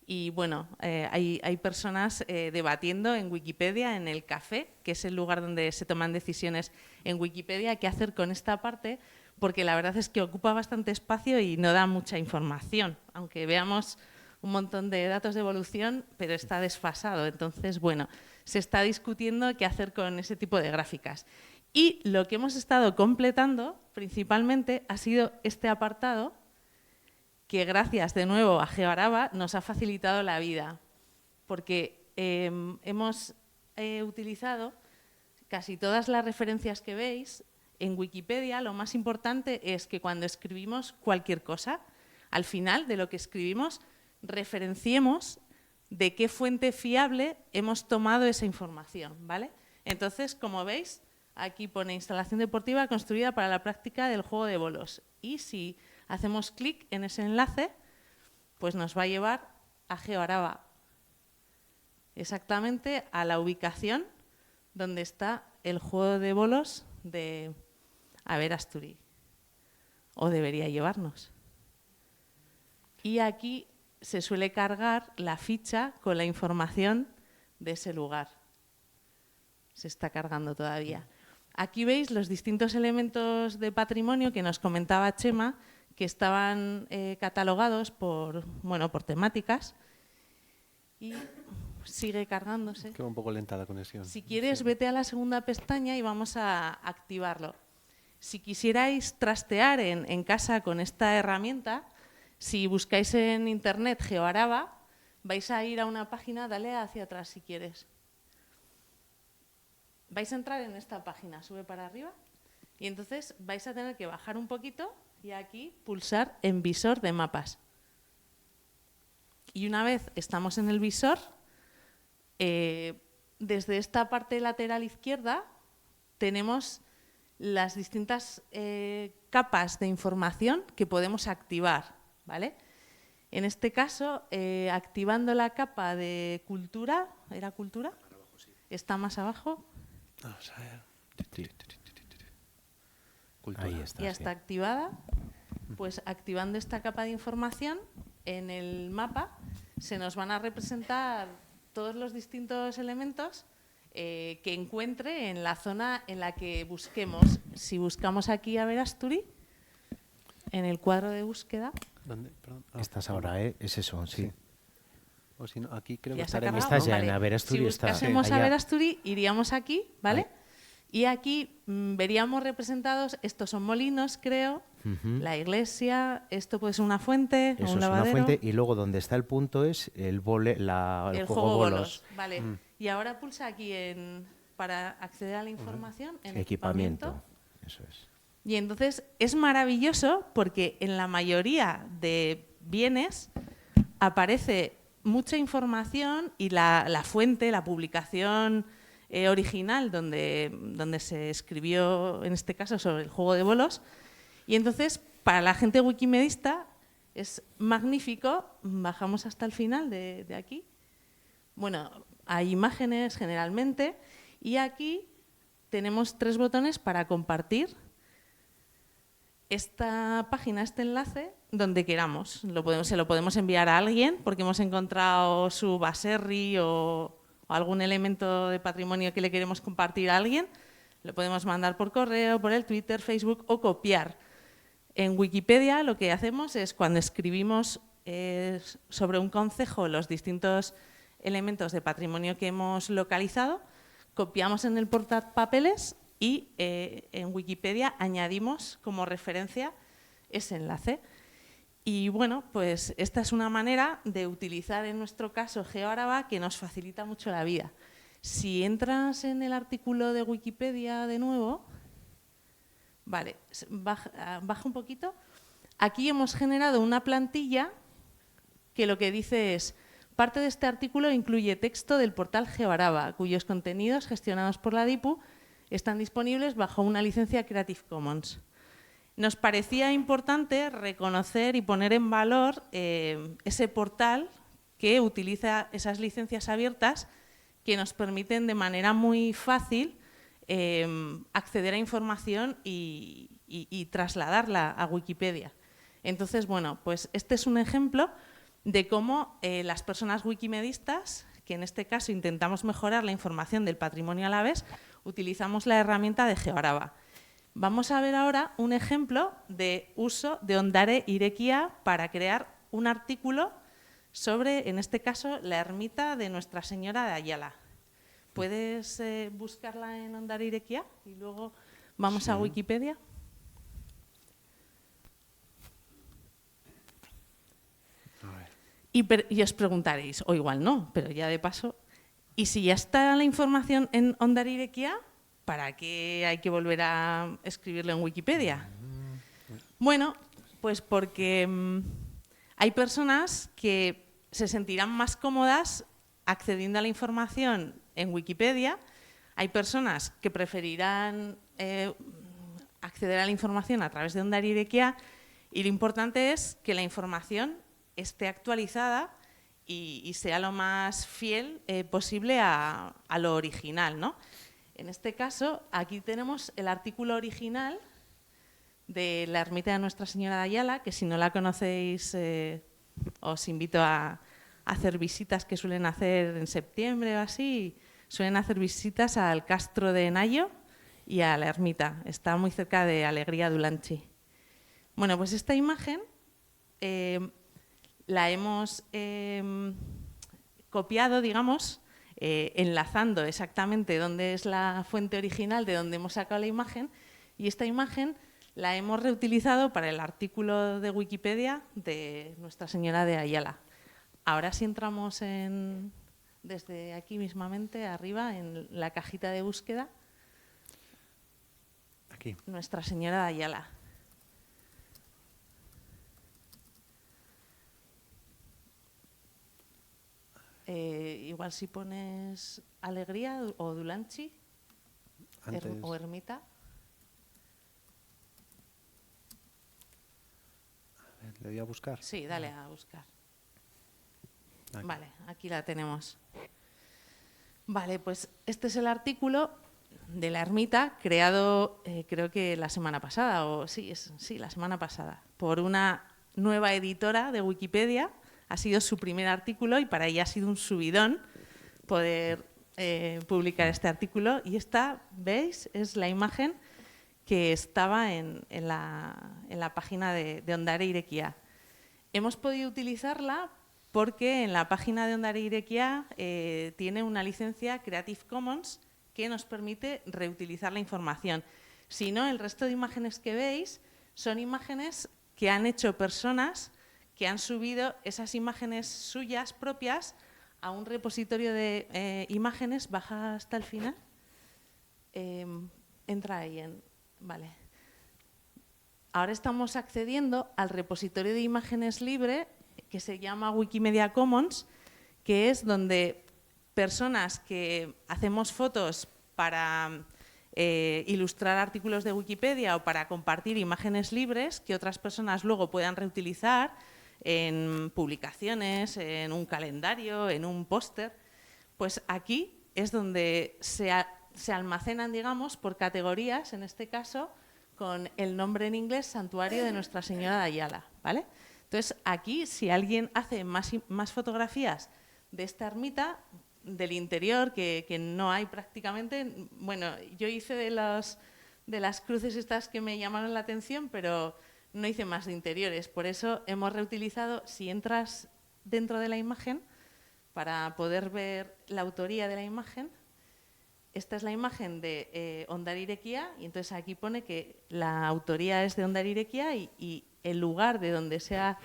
Y bueno, hay personas debatiendo en Wikipedia, en el café, que es el lugar donde se toman decisiones en Wikipedia, qué hacer con esta parte, porque la verdad es que ocupa bastante espacio y no da mucha información, aunque veamos un montón de datos de evolución, pero está desfasado. Entonces, bueno, se está discutiendo qué hacer con ese tipo de gráficas. Y lo que hemos estado completando, principalmente, ha sido este apartado, que gracias de nuevo a GeoAraba nos ha facilitado la vida, porque hemos utilizado casi todas las referencias que veis. En Wikipedia lo más importante es que cuando escribimos cualquier cosa, al final de lo que escribimos, referenciemos de qué fuente fiable hemos tomado esa información, ¿vale? Entonces, como veis, aquí pone instalación deportiva construida para la práctica del juego de bolos. Y si hacemos clic en ese enlace, pues nos va a llevar a GeoAraba, exactamente a la ubicación donde está el juego de bolos de Aberasturi, o debería llevarnos. Y aquí se suele cargar la ficha con la información de ese lugar. Se está cargando todavía. Aquí veis los distintos elementos de patrimonio que nos comentaba Chema, que estaban catalogados por temáticas, y sigue cargándose. Queda un poco lenta la conexión. Si quieres, vete a la segunda pestaña y vamos a activarlo. Si quisierais trastear en casa con esta herramienta, si buscáis en internet GeoAraba, vais a ir a una página, dale hacia atrás si quieres. Vais a entrar en esta página, sube para arriba, y entonces vais a tener que bajar un poquito y aquí pulsar en visor de mapas. Y una vez estamos en el visor, desde esta parte lateral izquierda tenemos las distintas capas de información que podemos activar, ¿vale? En este caso, activando la capa de cultura, ¿era cultura? Abajo, sí. Está más abajo. Vamos a ver. Ahí está. Ya está activada. Pues activando esta capa de información, en el mapa se nos van a representar todos los distintos elementos que encuentre en la zona en la que busquemos. Si buscamos aquí Aberasturi, en el cuadro de búsqueda. ¿Dónde? Perdón. Estás ahora, ¿eh? Es eso, sí. O si no, aquí creo Ya que se ha estaremos. cargado, Estás ya vale. en Aberasturi. Si Está buscásemos allá. Aberasturi, iríamos aquí, ¿vale? Ahí. Y aquí veríamos representados, estos son molinos, creo, la iglesia, esto puede ser una fuente, Eso o un es una lavadero. fuente, y luego donde está el punto es el juego bolos. Vale. Y ahora pulsa aquí para acceder a la información en Equipamiento. Eso es. Y entonces es maravilloso porque en la mayoría de bienes aparece mucha información y la fuente, la publicación original donde se escribió, en este caso, sobre el juego de bolos. Y entonces, para la gente wikimedista, es magnífico. Bajamos hasta el final de aquí. Bueno, hay imágenes generalmente y aquí tenemos 3 botones para compartir esta página, este enlace, donde queramos. Se lo podemos enviar a alguien porque hemos encontrado su baserri o algún elemento de patrimonio que le queremos compartir a alguien. Lo podemos mandar por correo, por el Twitter, Facebook o copiar. En Wikipedia lo que hacemos es, cuando escribimos sobre un concejo los distintos elementos de patrimonio que hemos localizado, copiamos en el portapapeles y en Wikipedia añadimos como referencia ese enlace. Y bueno, pues esta es una manera de utilizar en nuestro caso GeoAraba que nos facilita mucho la vida. Si entras en el artículo de Wikipedia de nuevo, vale, baja un poquito. Aquí hemos generado una plantilla que lo que dice es: parte de este artículo incluye texto del portal GeoAraba, cuyos contenidos gestionados por la DIPU están disponibles bajo una licencia Creative Commons. Nos parecía importante reconocer y poner en valor ese portal que utiliza esas licencias abiertas que nos permiten de manera muy fácil acceder a información y trasladarla a Wikipedia. Entonces, bueno, pues este es un ejemplo de cómo las personas wikimedistas, que en este caso intentamos mejorar la información del patrimonio alavés, utilizamos la herramienta de GeoAraba. Vamos a ver ahora un ejemplo de uso de Ondare Irekia para crear un artículo sobre, en este caso, la ermita de Nuestra Señora de Ayala. ¿Puedes buscarla en Ondare Irekia? Y luego vamos a Wikipedia. Y os preguntaréis, o igual no, pero ya de paso, ¿y si ya está la información en Ondare Irekia, para qué hay que volver a escribirlo en Wikipedia? Bueno, pues porque hay personas que se sentirán más cómodas accediendo a la información en Wikipedia, hay personas que preferirán acceder a la información a través de Ondare Irekia, y lo importante es que la información esté actualizada y sea lo más fiel posible a lo original, ¿no? En este caso, aquí tenemos el artículo original de la ermita de Nuestra Señora de Ayala, que si no la conocéis, os invito a hacer visitas que suelen hacer en septiembre o así. Suelen hacer visitas al Castro de Nayo y a la ermita. Está muy cerca de Alegría de Ulanchi. Bueno, pues esta imagen la hemos copiado, digamos, enlazando exactamente dónde es la fuente original de donde hemos sacado la imagen, y esta imagen la hemos reutilizado para el artículo de Wikipedia de Nuestra Señora de Ayala. Ahora si entramos desde aquí mismamente, arriba, en la cajita de búsqueda, aquí. Nuestra Señora de Ayala. Igual si pones Alegría o Dulanchi o Ermita. A ver, ¿le voy a buscar? Sí, dale a buscar. Aquí. Vale, aquí la tenemos. Vale, pues este es el artículo de la ermita creado creo que la semana pasada, sí, la semana pasada, por una nueva editora de Wikipedia. Ha sido su primer artículo y para ella ha sido un subidón poder publicar este artículo. Y esta, ¿veis? Es la imagen que estaba en la página de Ondare Irekia. Hemos podido utilizarla porque en la página de Ondare Irekia tiene una licencia Creative Commons que nos permite reutilizar la información. Si no, el resto de imágenes que veis son imágenes que han hecho personas que han subido esas imágenes suyas propias a un repositorio de imágenes. Baja hasta el final. Entra ahí Vale. Ahora estamos accediendo al repositorio de imágenes libre que se llama Wikimedia Commons, que es donde personas que hacemos fotos para ilustrar artículos de Wikipedia o para compartir imágenes libres que otras personas luego puedan reutilizar en publicaciones, en un calendario, en un póster, pues aquí es donde se almacenan, digamos, por categorías, en este caso, con el nombre en inglés Santuario de Nuestra Señora de Ayala, ¿vale? Entonces, aquí, si alguien hace más fotografías de esta ermita, del interior, que no hay prácticamente, bueno, yo hice de las cruces estas que me llamaron la atención, pero no hice más de interiores. Por eso hemos reutilizado, si entras dentro de la imagen, para poder ver la autoría de la imagen, esta es la imagen de Ondare Irekia, y entonces aquí pone que la autoría es de Ondare Irekia y el lugar de donde se ha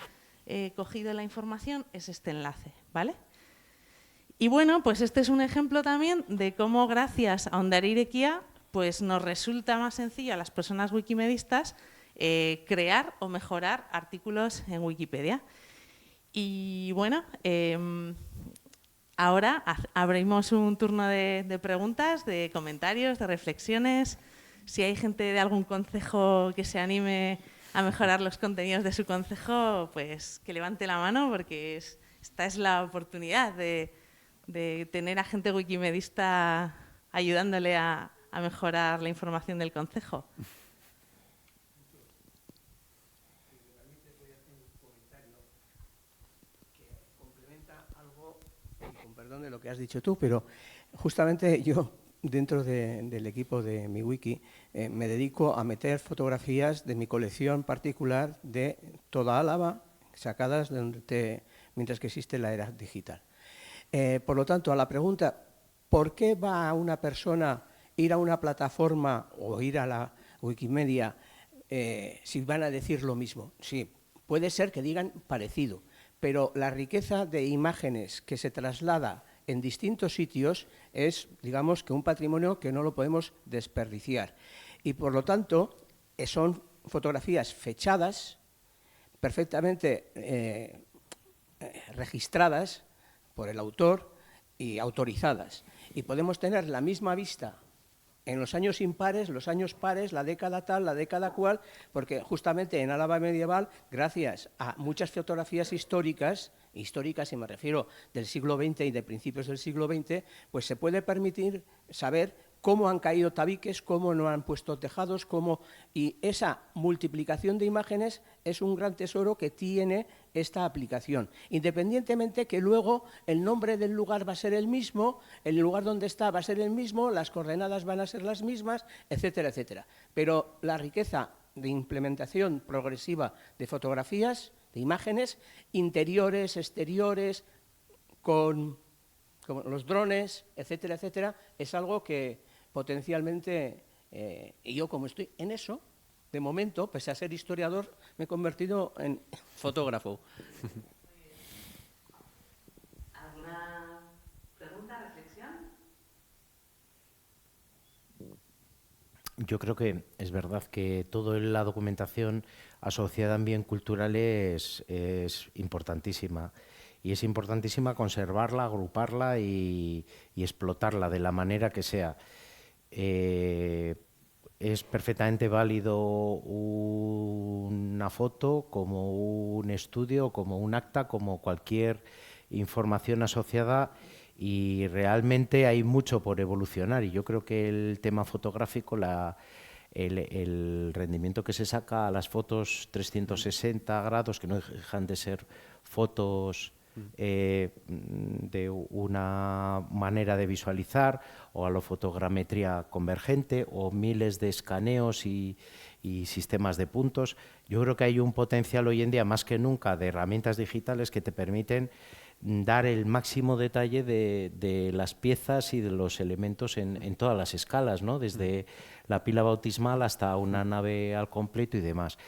cogido la información es este enlace, ¿vale? Y bueno, pues este es un ejemplo también de cómo gracias a Ondare Irekia pues nos resulta más sencillo a las personas wikimedistas crear o mejorar artículos en Wikipedia. Y bueno, ahora abrimos un turno de preguntas, de comentarios, de reflexiones. Si hay gente de algún concejo que se anime a mejorar los contenidos de su concejo, pues que levante la mano, porque esta es la oportunidad de tener a gente wikimedista ayudándole a mejorar la información del concejo. perdón de lo que has dicho tú, pero justamente yo, dentro del equipo de MiWiki, me dedico a meter fotografías de mi colección particular de toda Álava, sacadas mientras que existe la era digital. Por lo tanto, a la pregunta, ¿por qué va a una persona ir a una plataforma o ir a la Wikimedia si van a decir lo mismo? Sí, puede ser que digan parecido, pero la riqueza de imágenes que se traslada en distintos sitios es, digamos, que un patrimonio que no lo podemos desperdiciar. Y, por lo tanto, son fotografías fechadas, perfectamente registradas por el autor y autorizadas. Y podemos tener la misma vista en los años impares, los años pares, la década tal, la década cual, porque justamente en Álava medieval, gracias a muchas fotografías históricas, y me refiero del siglo XX y de principios del siglo XX, pues se puede permitir saber cómo han caído tabiques, cómo no han puesto tejados, y esa multiplicación de imágenes es un gran tesoro que tiene esta aplicación, independientemente que luego el nombre del lugar va a ser el mismo, el lugar donde está va a ser el mismo, las coordenadas van a ser las mismas, etcétera, etcétera. Pero la riqueza de implementación progresiva de fotografías, de imágenes, interiores, exteriores, con los drones, etcétera, etcétera, es algo que potencialmente, y yo como estoy en eso, de momento, pese a ser historiador, me he convertido en fotógrafo. ¿Alguna pregunta, reflexión? Yo creo que es verdad que toda la documentación asociada a bien cultural es importantísima. Y es importantísima conservarla, agruparla y explotarla de la manera que sea. Es perfectamente válido una foto como un estudio, como un acta, como cualquier información asociada, y realmente hay mucho por evolucionar, y yo creo que el tema fotográfico, el rendimiento que se saca a las fotos 360 grados, que no dejan de ser fotos de una manera de visualizar, o a la fotogrametría convergente, o miles de escaneos y sistemas de puntos. Yo creo que hay un potencial hoy en día más que nunca de herramientas digitales que te permiten dar el máximo detalle de las piezas y de los elementos en todas las escalas, ¿no? Desde la pila bautismal hasta una nave al completo y demás.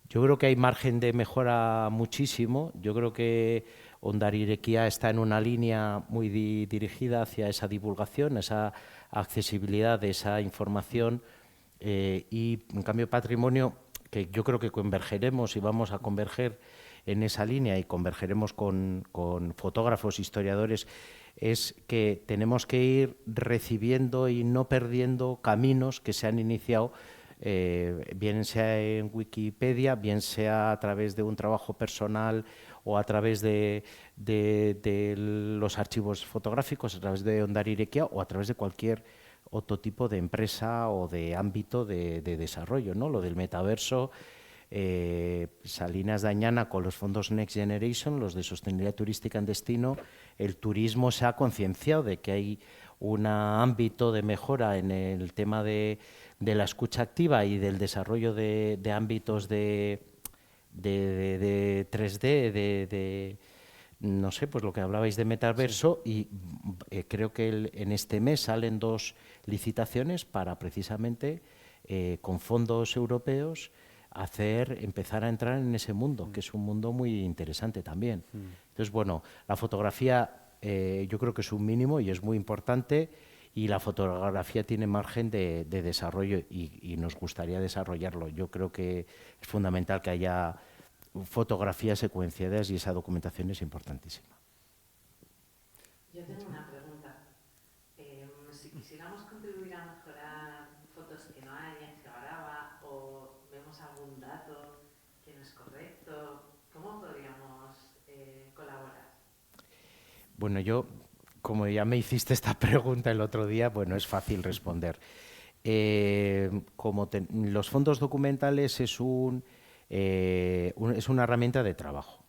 Yo creo que hay margen de mejora muchísimo. Yo creo que Ondare está en una línea muy dirigida hacia esa divulgación, esa accesibilidad de esa información, y en cambio patrimonio, que yo creo que convergeremos y vamos a converger en esa línea y convergeremos con fotógrafos, historiadores, es que tenemos que ir recibiendo y no perdiendo caminos que se han iniciado, bien sea en Wikipedia, bien sea a través de un trabajo personal o a través de los archivos fotográficos, a través de Ondare Irekia o a través de cualquier otro tipo de empresa o de ámbito de desarrollo, ¿no? Lo del metaverso, Salinas de Añana con los fondos Next Generation, los de sostenibilidad turística en destino, el turismo se ha concienciado de que hay un ámbito de mejora en el tema de la escucha activa y del desarrollo de ámbitos de 3D, no sé, pues lo que hablabais de metaverso, sí. Y creo que en este mes salen 2 licitaciones para precisamente, con fondos europeos, empezar a entrar en ese mundo, que es un mundo muy interesante también. Entonces, bueno, la fotografía yo creo que es un mínimo y es muy importante, y la fotografía tiene margen de desarrollo y nos gustaría desarrollarlo. Yo creo que es fundamental que haya fotografías secuenciadas y esa documentación es importantísima. Yo tengo una pregunta. Si quisiéramos contribuir a mejorar fotos que no hay en Geograba, o vemos algún dato que no es correcto, ¿cómo podríamos colaborar? Bueno, yo, como ya me hiciste esta pregunta el otro día, bueno, es fácil responder. Los fondos documentales es una herramienta de trabajo.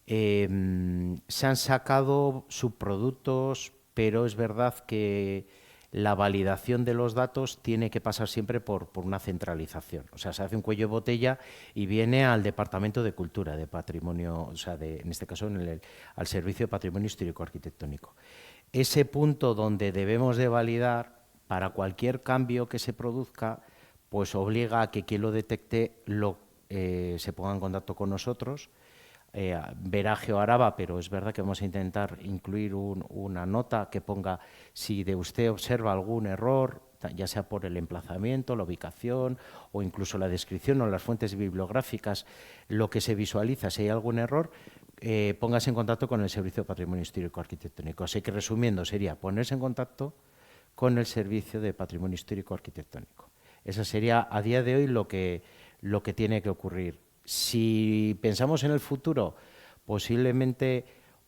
Se han sacado subproductos, pero es verdad que la validación de los datos tiene que pasar siempre por una centralización. O sea, se hace un cuello de botella y viene al Departamento de Cultura, de Patrimonio, o sea, en este caso al Servicio de Patrimonio Histórico Arquitectónico. Ese punto donde debemos de validar para cualquier cambio que se produzca, pues obliga a que quien lo detecte se ponga en contacto con nosotros. Verá GeoAraba, pero es verdad que vamos a intentar incluir una nota que ponga si de usted observa algún error, ya sea por el emplazamiento, la ubicación o incluso la descripción o las fuentes bibliográficas, lo que se visualiza, si hay algún error, póngase en contacto con el Servicio de Patrimonio Histórico Arquitectónico. Así que resumiendo sería ponerse en contacto con el Servicio de Patrimonio Histórico Arquitectónico. Eso sería a día de hoy lo que tiene que ocurrir. Si pensamos en el futuro, posiblemente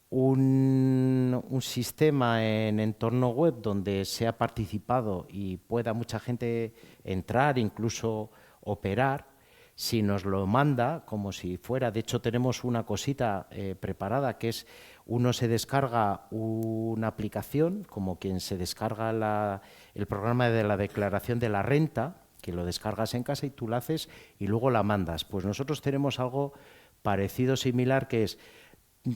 un sistema en entorno web donde sea participado y pueda mucha gente entrar, incluso operar, si nos lo manda, como si fuera, de hecho tenemos una cosita preparada, que es uno se descarga una aplicación, como quien se descarga el programa de la declaración de la renta, que lo descargas en casa y tú lo haces y luego la mandas. Pues nosotros tenemos algo parecido, similar, que es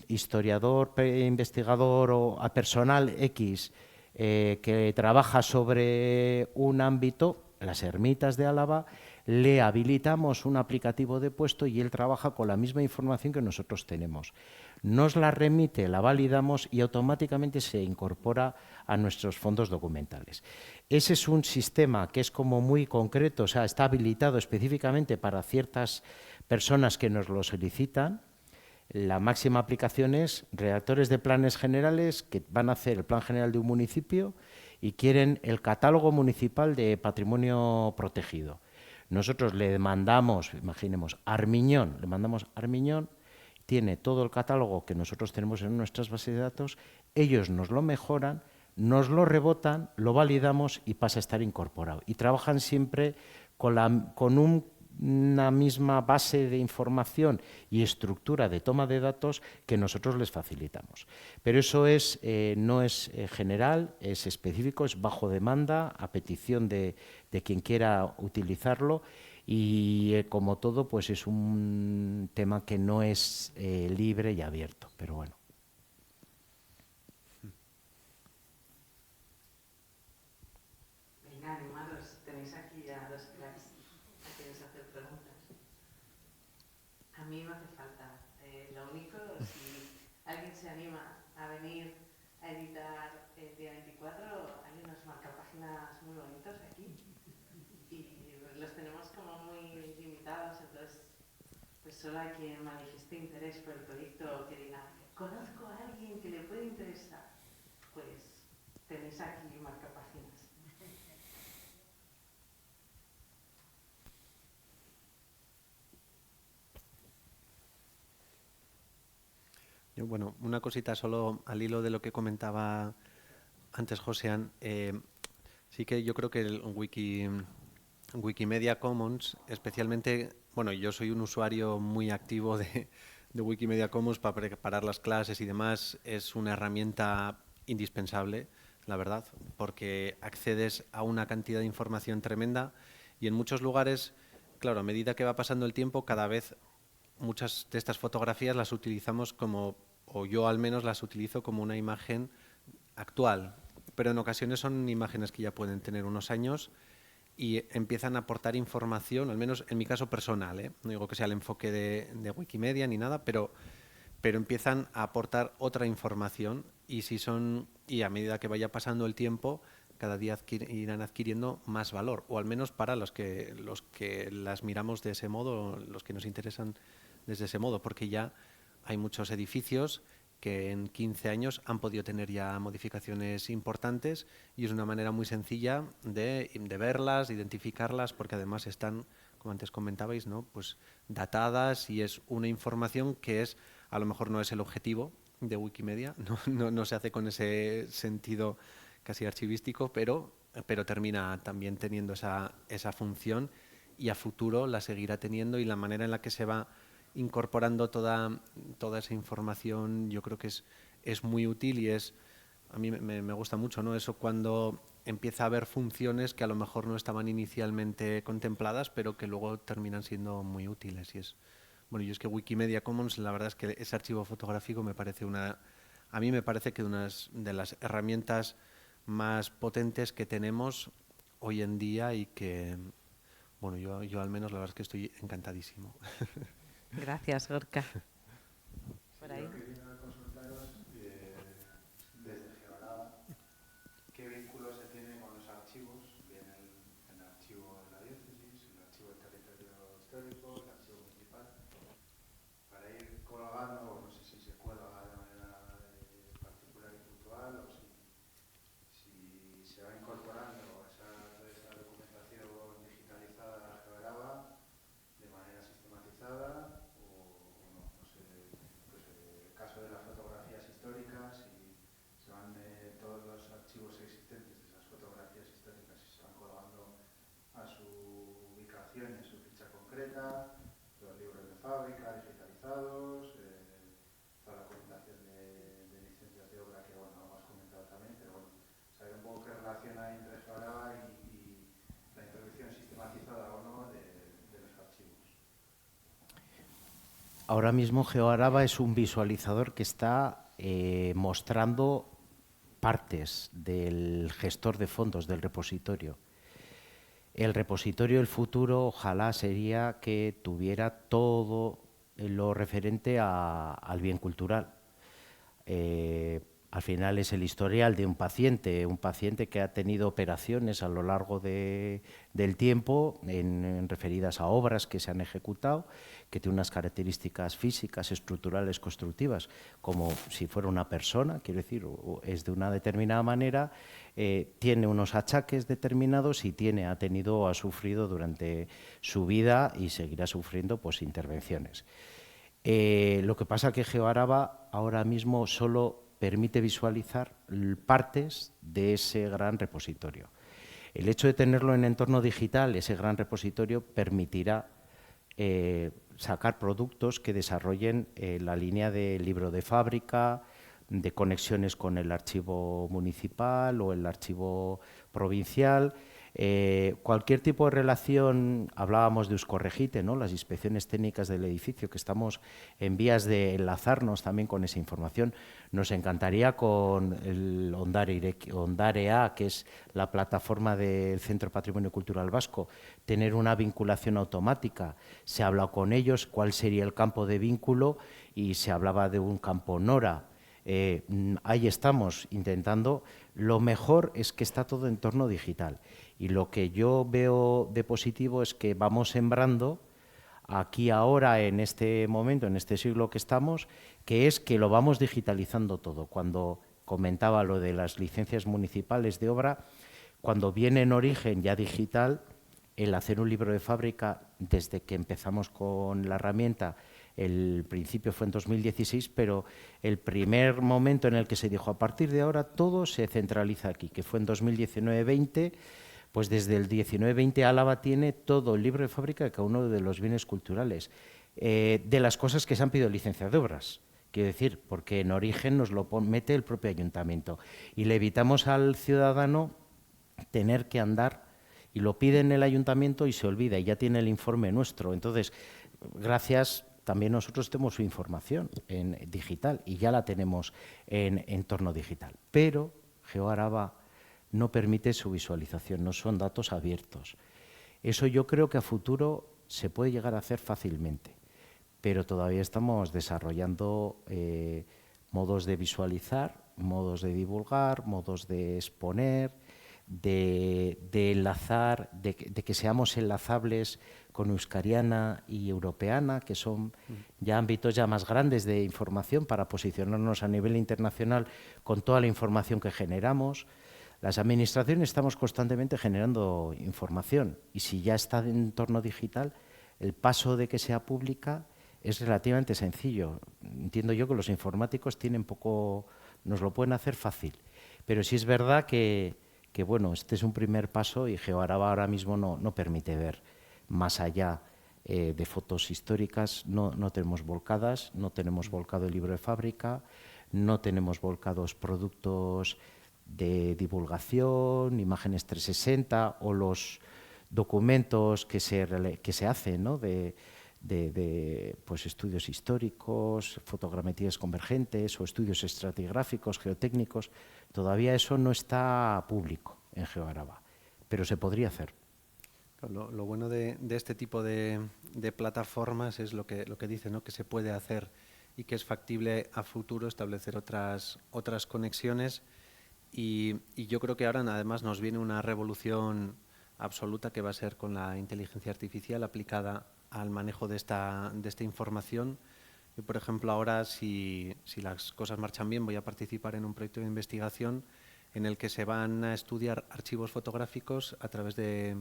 historiador, investigador o a personal X que trabaja sobre un ámbito, las ermitas de Álava, le habilitamos un aplicativo de puesto y él trabaja con la misma información que nosotros tenemos. Nos la remite, la validamos y automáticamente se incorpora a nuestros fondos documentales. Ese es un sistema que es como muy concreto, o sea, está habilitado específicamente para ciertas personas que nos lo solicitan. La máxima aplicación es redactores de planes generales que van a hacer el plan general de un municipio y quieren el catálogo municipal de patrimonio protegido. Nosotros le mandamos, imaginemos, Armiñón, tiene todo el catálogo que nosotros tenemos en nuestras bases de datos, ellos nos lo mejoran, nos lo rebotan, lo validamos y pasa a estar incorporado. Y trabajan siempre con una misma base de información y estructura de toma de datos que nosotros les facilitamos. Pero eso no es general, es específico, es bajo demanda, a petición de quien quiera utilizarlo y como todo, pues es un tema que no es libre y abierto, pero bueno. Venga, animados, tenéis aquí a dos cracks a quienes hacer preguntas. A mí no hace falta. Lo único, si alguien se anima a venir a editar el día 24, hay unos marcapáginas muy bonitos aquí y los tenemos como muy limitados, entonces pues solo hay quien manifieste interés por el proyecto o que diga, conozco a alguien que le puede interesar, pues tenéis aquí marcapáginas. Bueno, una cosita solo al hilo de lo que comentaba antes Josean. Sí que yo creo que el Wikimedia Commons, especialmente, bueno, yo soy un usuario muy activo de Wikimedia Commons para preparar las clases y demás, es una herramienta indispensable, la verdad, porque accedes a una cantidad de información tremenda y en muchos lugares, claro, a medida que va pasando el tiempo, cada vez muchas de estas fotografías las utilizamos como, o yo al menos las utilizo como una imagen actual, pero en ocasiones son imágenes que ya pueden tener unos años y empiezan a aportar información, al menos en mi caso personal, no digo que sea el enfoque de Wikimedia ni nada, pero empiezan a aportar otra información y a medida que vaya pasando el tiempo, cada día irán adquiriendo más valor, o al menos para los que las miramos de ese modo, los que nos interesan desde ese modo, porque ya hay muchos edificios que en 15 años han podido tener ya modificaciones importantes y es una manera muy sencilla de verlas, de identificarlas, porque además están, como antes comentabais, ¿no? Pues datadas y es una información que a lo mejor no es el objetivo de Wikimedia, no se hace con ese sentido casi archivístico, pero termina también teniendo esa función y a futuro la seguirá teniendo y la manera en la que se va incorporando toda esa información, yo creo que es muy útil y a mí me gusta mucho, ¿no? Eso cuando empieza a haber funciones que a lo mejor no estaban inicialmente contempladas, pero que luego terminan siendo muy útiles. Bueno, yo es que Wikimedia Commons, la verdad es que ese archivo fotográfico a mí me parece que una de las herramientas más potentes que tenemos hoy en día y que, bueno, yo al menos la verdad es que estoy encantadísimo. Gracias, Gorka. Por ahí. Desde Georaba, ¿qué vínculo se tiene con los archivos? Bien el archivo de la diócesis, el archivo del territorio histórico, el archivo municipal, para ir colgando, no sé si se cuelga de manera particular y puntual o si se va incorporando esa documentación digitalizada a Georaba de manera sistematizada o no, no sé, pues el caso de las fotografías históricas y se van todos los archivos existentes de esas fotografías históricas y se van colgando a su ubicación y a su ficha concreta, los libros de fábrica digitalizados, toda la documentación de licencias de obra que, bueno, lo hemos comentado también, pero bueno, saber un poco qué relación hay entre Georaba y la introducción sistematizada o no de los archivos. Ahora mismo GeoAraba es un visualizador que está mostrando partes del gestor de fondos del repositorio. El repositorio del futuro ojalá sería que tuviera todo lo referente al bien cultural. Al final es el historial de un paciente que ha tenido operaciones a lo largo del tiempo referidas a obras que se han ejecutado, que tiene unas características físicas, estructurales, constructivas, como si fuera una persona, quiero decir, es de una determinada manera, tiene unos achaques determinados y ha sufrido durante su vida y seguirá sufriendo pues intervenciones. Lo que pasa es que GeoAraba ahora mismo solo permite visualizar partes de ese gran repositorio. El hecho de tenerlo en entorno digital, ese gran repositorio, permitirá sacar productos que desarrollen la línea de libro de fábrica, de conexiones con el archivo municipal o el archivo provincial. Cualquier tipo de relación, hablábamos de Euskorregite, ¿no? Las inspecciones técnicas del edificio, que estamos en vías de enlazarnos también con esa información. Nos encantaría con el Ondarea, que es la plataforma del Centro Patrimonio Cultural Vasco, tener una vinculación automática. Se ha hablado con ellos cuál sería el campo de vínculo y se hablaba de un campo Nora. Ahí estamos intentando. Lo mejor es que está todo en entorno digital y lo que yo veo de positivo es que vamos sembrando aquí ahora en este momento, en este siglo que estamos, que es que lo vamos digitalizando todo. Cuando comentaba lo de las licencias municipales de obra, cuando viene en origen ya digital, el hacer un libro de fábrica desde que empezamos con la herramienta, el principio fue en 2016, pero el primer momento en el que se dijo a partir de ahora todo se centraliza aquí, que fue en 2019-20, pues desde el 19-20 Álava tiene todo el libro de fábrica de cada uno de los bienes culturales, de las cosas que se han pedido licencia de obras. Quiero decir, porque en origen nos lo mete el propio ayuntamiento y le evitamos al ciudadano tener que andar y lo pide en el ayuntamiento y se olvida y ya tiene el informe nuestro. Entonces, gracias, también nosotros tenemos su información en digital y ya la tenemos en entorno digital. Pero GeoAraba no permite su visualización, no son datos abiertos. Eso yo creo que a futuro se puede llegar a hacer fácilmente, pero todavía estamos desarrollando modos de visualizar, modos de divulgar, modos de exponer, de enlazar, de que seamos enlazables con euskariana y europeana, que son ya ámbitos ya más grandes de información para posicionarnos a nivel internacional con toda la información que generamos. Las administraciones estamos constantemente generando información y si ya está en entorno digital, el paso de que sea pública es relativamente sencillo. Entiendo yo que los informáticos nos lo pueden hacer fácil, pero sí es verdad que bueno, este es un primer paso y GeoAraba ahora mismo no permite ver más allá de fotos históricas. No tenemos volcadas, no tenemos volcado el libro de fábrica, no tenemos volcados productos de divulgación, imágenes 360 o los documentos que se hacen, ¿no? de pues, estudios históricos, fotogrametrías convergentes o estudios estratigráficos, geotécnicos. Todavía eso no está público en GeoAraba, pero se podría hacer. Lo bueno de este tipo de plataformas es lo que dice, ¿no? Que se puede hacer y que es factible a futuro establecer otras conexiones. Y yo creo que ahora además nos viene una revolución absoluta que va a ser con la inteligencia artificial aplicada al manejo de esta información. Yo, por ejemplo, ahora, si las cosas marchan bien, voy a participar en un proyecto de investigación en el que se van a estudiar archivos fotográficos a través de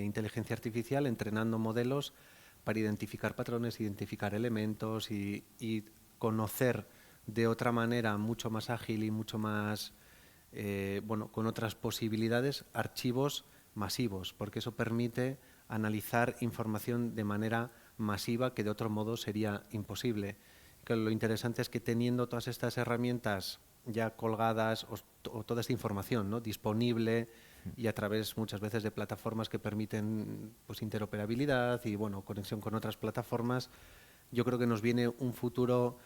inteligencia artificial, entrenando modelos para identificar patrones, identificar elementos y conocer de otra manera mucho más ágil y mucho más, con otras posibilidades, archivos masivos, porque eso permite analizar información de manera masiva que de otro modo sería imposible. Lo interesante es que teniendo todas estas herramientas ya colgadas o toda esta información, ¿no? disponible y a través muchas veces de plataformas que permiten pues, interoperabilidad y conexión con otras plataformas, yo creo que nos viene un futuro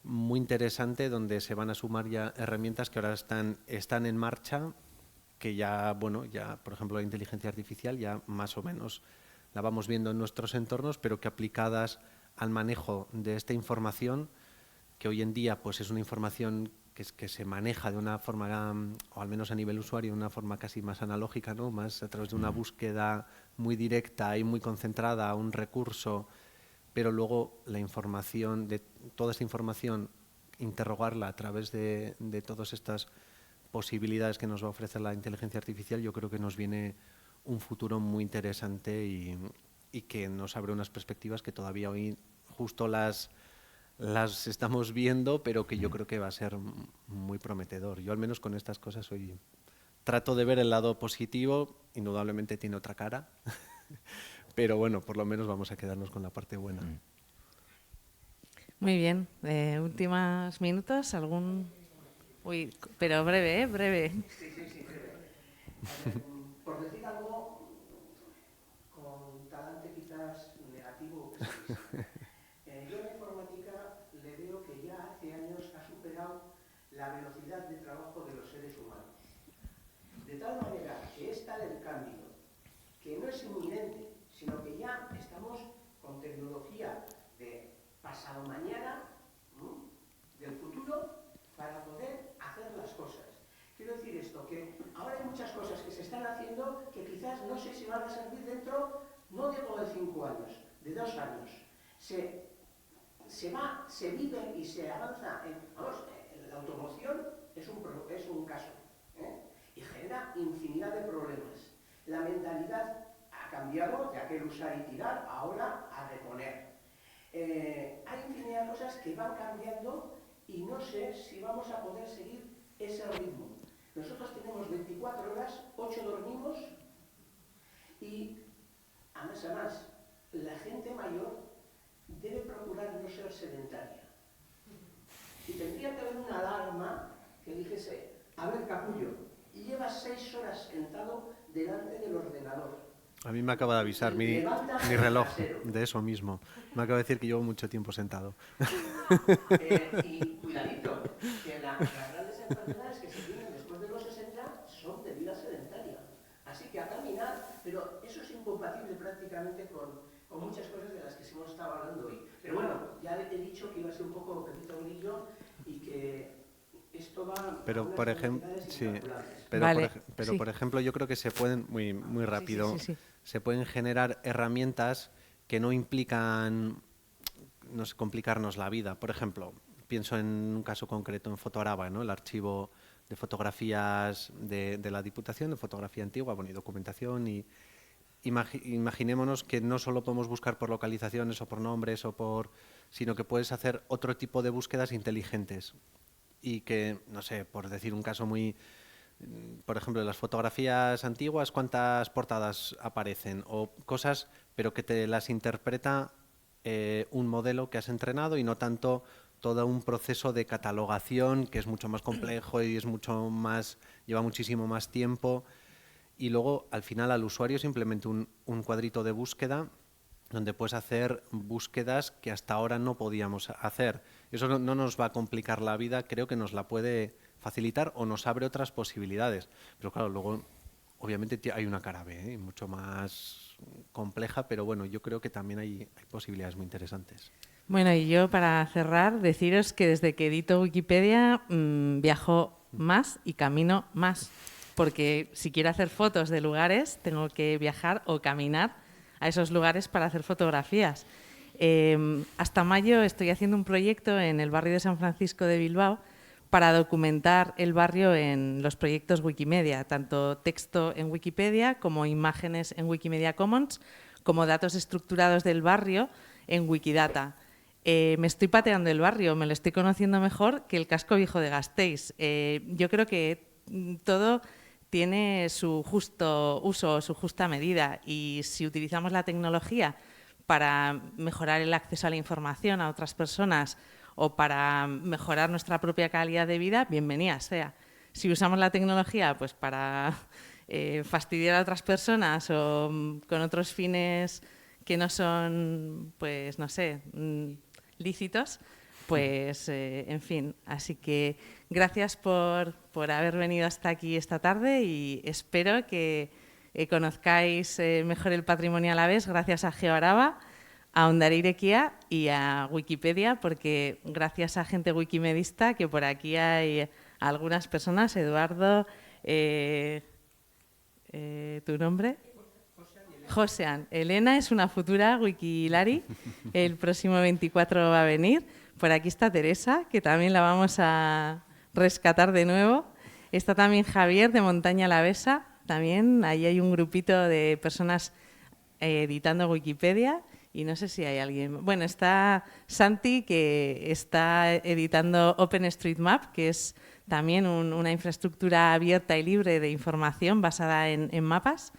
muy interesante donde se van a sumar ya herramientas que ahora están en marcha, que ya, por ejemplo, la inteligencia artificial ya más o menos la vamos viendo en nuestros entornos, pero que aplicadas al manejo de esta información, que hoy en día pues es una información que se maneja de una forma, o al menos a nivel usuario, de una forma casi más analógica, ¿no? Más a través de una búsqueda muy directa y muy concentrada a un recurso, pero luego la información, de toda esta información, interrogarla a través de todas estas posibilidades que nos va a ofrecer la inteligencia artificial, yo creo que nos viene un futuro muy interesante y que nos abre unas perspectivas que todavía hoy justo las estamos viendo, pero que yo creo que va a ser muy prometedor. Yo al menos con estas cosas hoy trato de ver el lado positivo, indudablemente tiene otra cara, pero bueno, por lo menos vamos a quedarnos con la parte buena. Muy bien, últimos minutos, algún... Uy, pero breve, breve. Sí, breve. Por decir algo con talante quizás negativo, yo en la informática le veo que ya hace años ha superado la velocidad de trabajo de los seres humanos. De tal manera que es tal el cambio, que no es inminente, sino que ya estamos con tecnología de pasado mañana, del futuro, para poder hacer las cosas. Quiero decir esto, que ahora hay muchas cosas que se están haciendo que quizás no sé si van a servir dentro, no digo de 5 años, de 2 años. Se vive y se avanza. La automoción es un caso, y genera infinidad de problemas. La mentalidad ha cambiado de aquel usar y tirar, ahora a reponer. Hay infinidad de cosas que van cambiando y no sé si vamos a poder seguir ese ritmo. Nosotros tenemos 24 horas, 8 dormimos y, a más, la gente mayor debe procurar no ser sedentaria. Y tendría que haber una alarma que dijese, a ver, capullo, llevas 6 horas sentado delante del ordenador. A mí me acaba de avisar mi reloj de eso mismo. Me acaba de decir que llevo mucho tiempo sentado. Y cuidadito, que las grandes enfermedades que se tienen después de los 60 son de vida sedentaria. Así que a caminar, pero eso es incompatible prácticamente con muchas cosas de las que hemos estado hablando hoy. Pero bueno, ya he dicho que iba a ser un poco Pepito Grillo y que esto va... Pero por ejemplo, sí, por ejemplo, yo creo que se pueden, muy rápido, se pueden generar herramientas que no implican complicarnos la vida. Por ejemplo, pienso en un caso concreto en Fotoaraba, ¿no? El archivo de fotografías de la Diputación, de fotografía antigua, y documentación. Y imaginémonos que no solo podemos buscar por localizaciones o por nombres, sino que puedes hacer otro tipo de búsquedas inteligentes. Y que, no sé, por decir un caso muy por ejemplo, en las fotografías antiguas, ¿cuántas portadas aparecen? O cosas, pero que te las interpreta un modelo que has entrenado y no tanto todo un proceso de catalogación que es mucho más complejo y es mucho más, lleva muchísimo más tiempo. Y luego, al final, al usuario simplemente un cuadrito de búsqueda donde puedes hacer búsquedas que hasta ahora no podíamos hacer. Eso no nos va a complicar la vida, creo que nos la puede facilitar o nos abre otras posibilidades. Pero claro, luego obviamente hay una cara B, mucho más compleja, pero bueno, yo creo que también hay posibilidades muy interesantes. Bueno, y yo para cerrar, deciros que desde que edito Wikipedia viajo más y camino más, porque si quiero hacer fotos de lugares tengo que viajar o caminar a esos lugares para hacer fotografías. Hasta mayo estoy haciendo un proyecto en el barrio de San Francisco de Bilbao para documentar el barrio en los proyectos Wikimedia, tanto texto en Wikipedia como imágenes en Wikimedia Commons, como datos estructurados del barrio en Wikidata. Me estoy pateando el barrio, me lo estoy conociendo mejor que el casco viejo de Gasteiz. Yo creo que todo tiene su justo uso, su justa medida, y si utilizamos la tecnología para mejorar el acceso a la información a otras personas o para mejorar nuestra propia calidad de vida, bienvenida sea. Si usamos la tecnología pues para fastidiar a otras personas o con otros fines que no son, pues no sé, lícitos, pues en fin. Así que gracias por haber venido hasta aquí esta tarde y espero que conozcáis mejor el patrimonio alavés gracias a GeoAraba, a Ondare y a Wikipedia, porque gracias a gente wikimedista, que por aquí hay algunas personas, Eduardo, ¿tu nombre? Josean. Elena es una futura Wikilari, el próximo 24 va a venir. Por aquí está Teresa, que también la vamos a rescatar de nuevo. Está también Javier, de Montaña Alavesa, también. Ahí hay un grupito de personas editando Wikipedia. Y no sé si hay alguien... Bueno, está Santi, que está editando OpenStreetMap, que es también una infraestructura abierta y libre de información basada en mapas.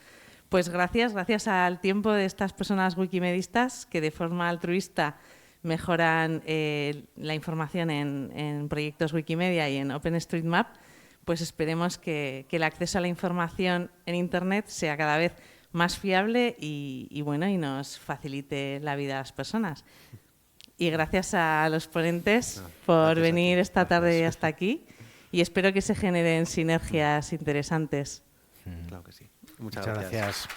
Pues gracias al tiempo de estas personas wikimedistas que de forma altruista mejoran la información en proyectos Wikimedia y en OpenStreetMap, pues esperemos que el acceso a la información en Internet sea cada vez más fiable y bueno, y nos facilite la vida a las personas. Y gracias a los ponentes por venir esta tarde hasta aquí y espero que se generen sinergias interesantes. Claro que sí. Muchas gracias.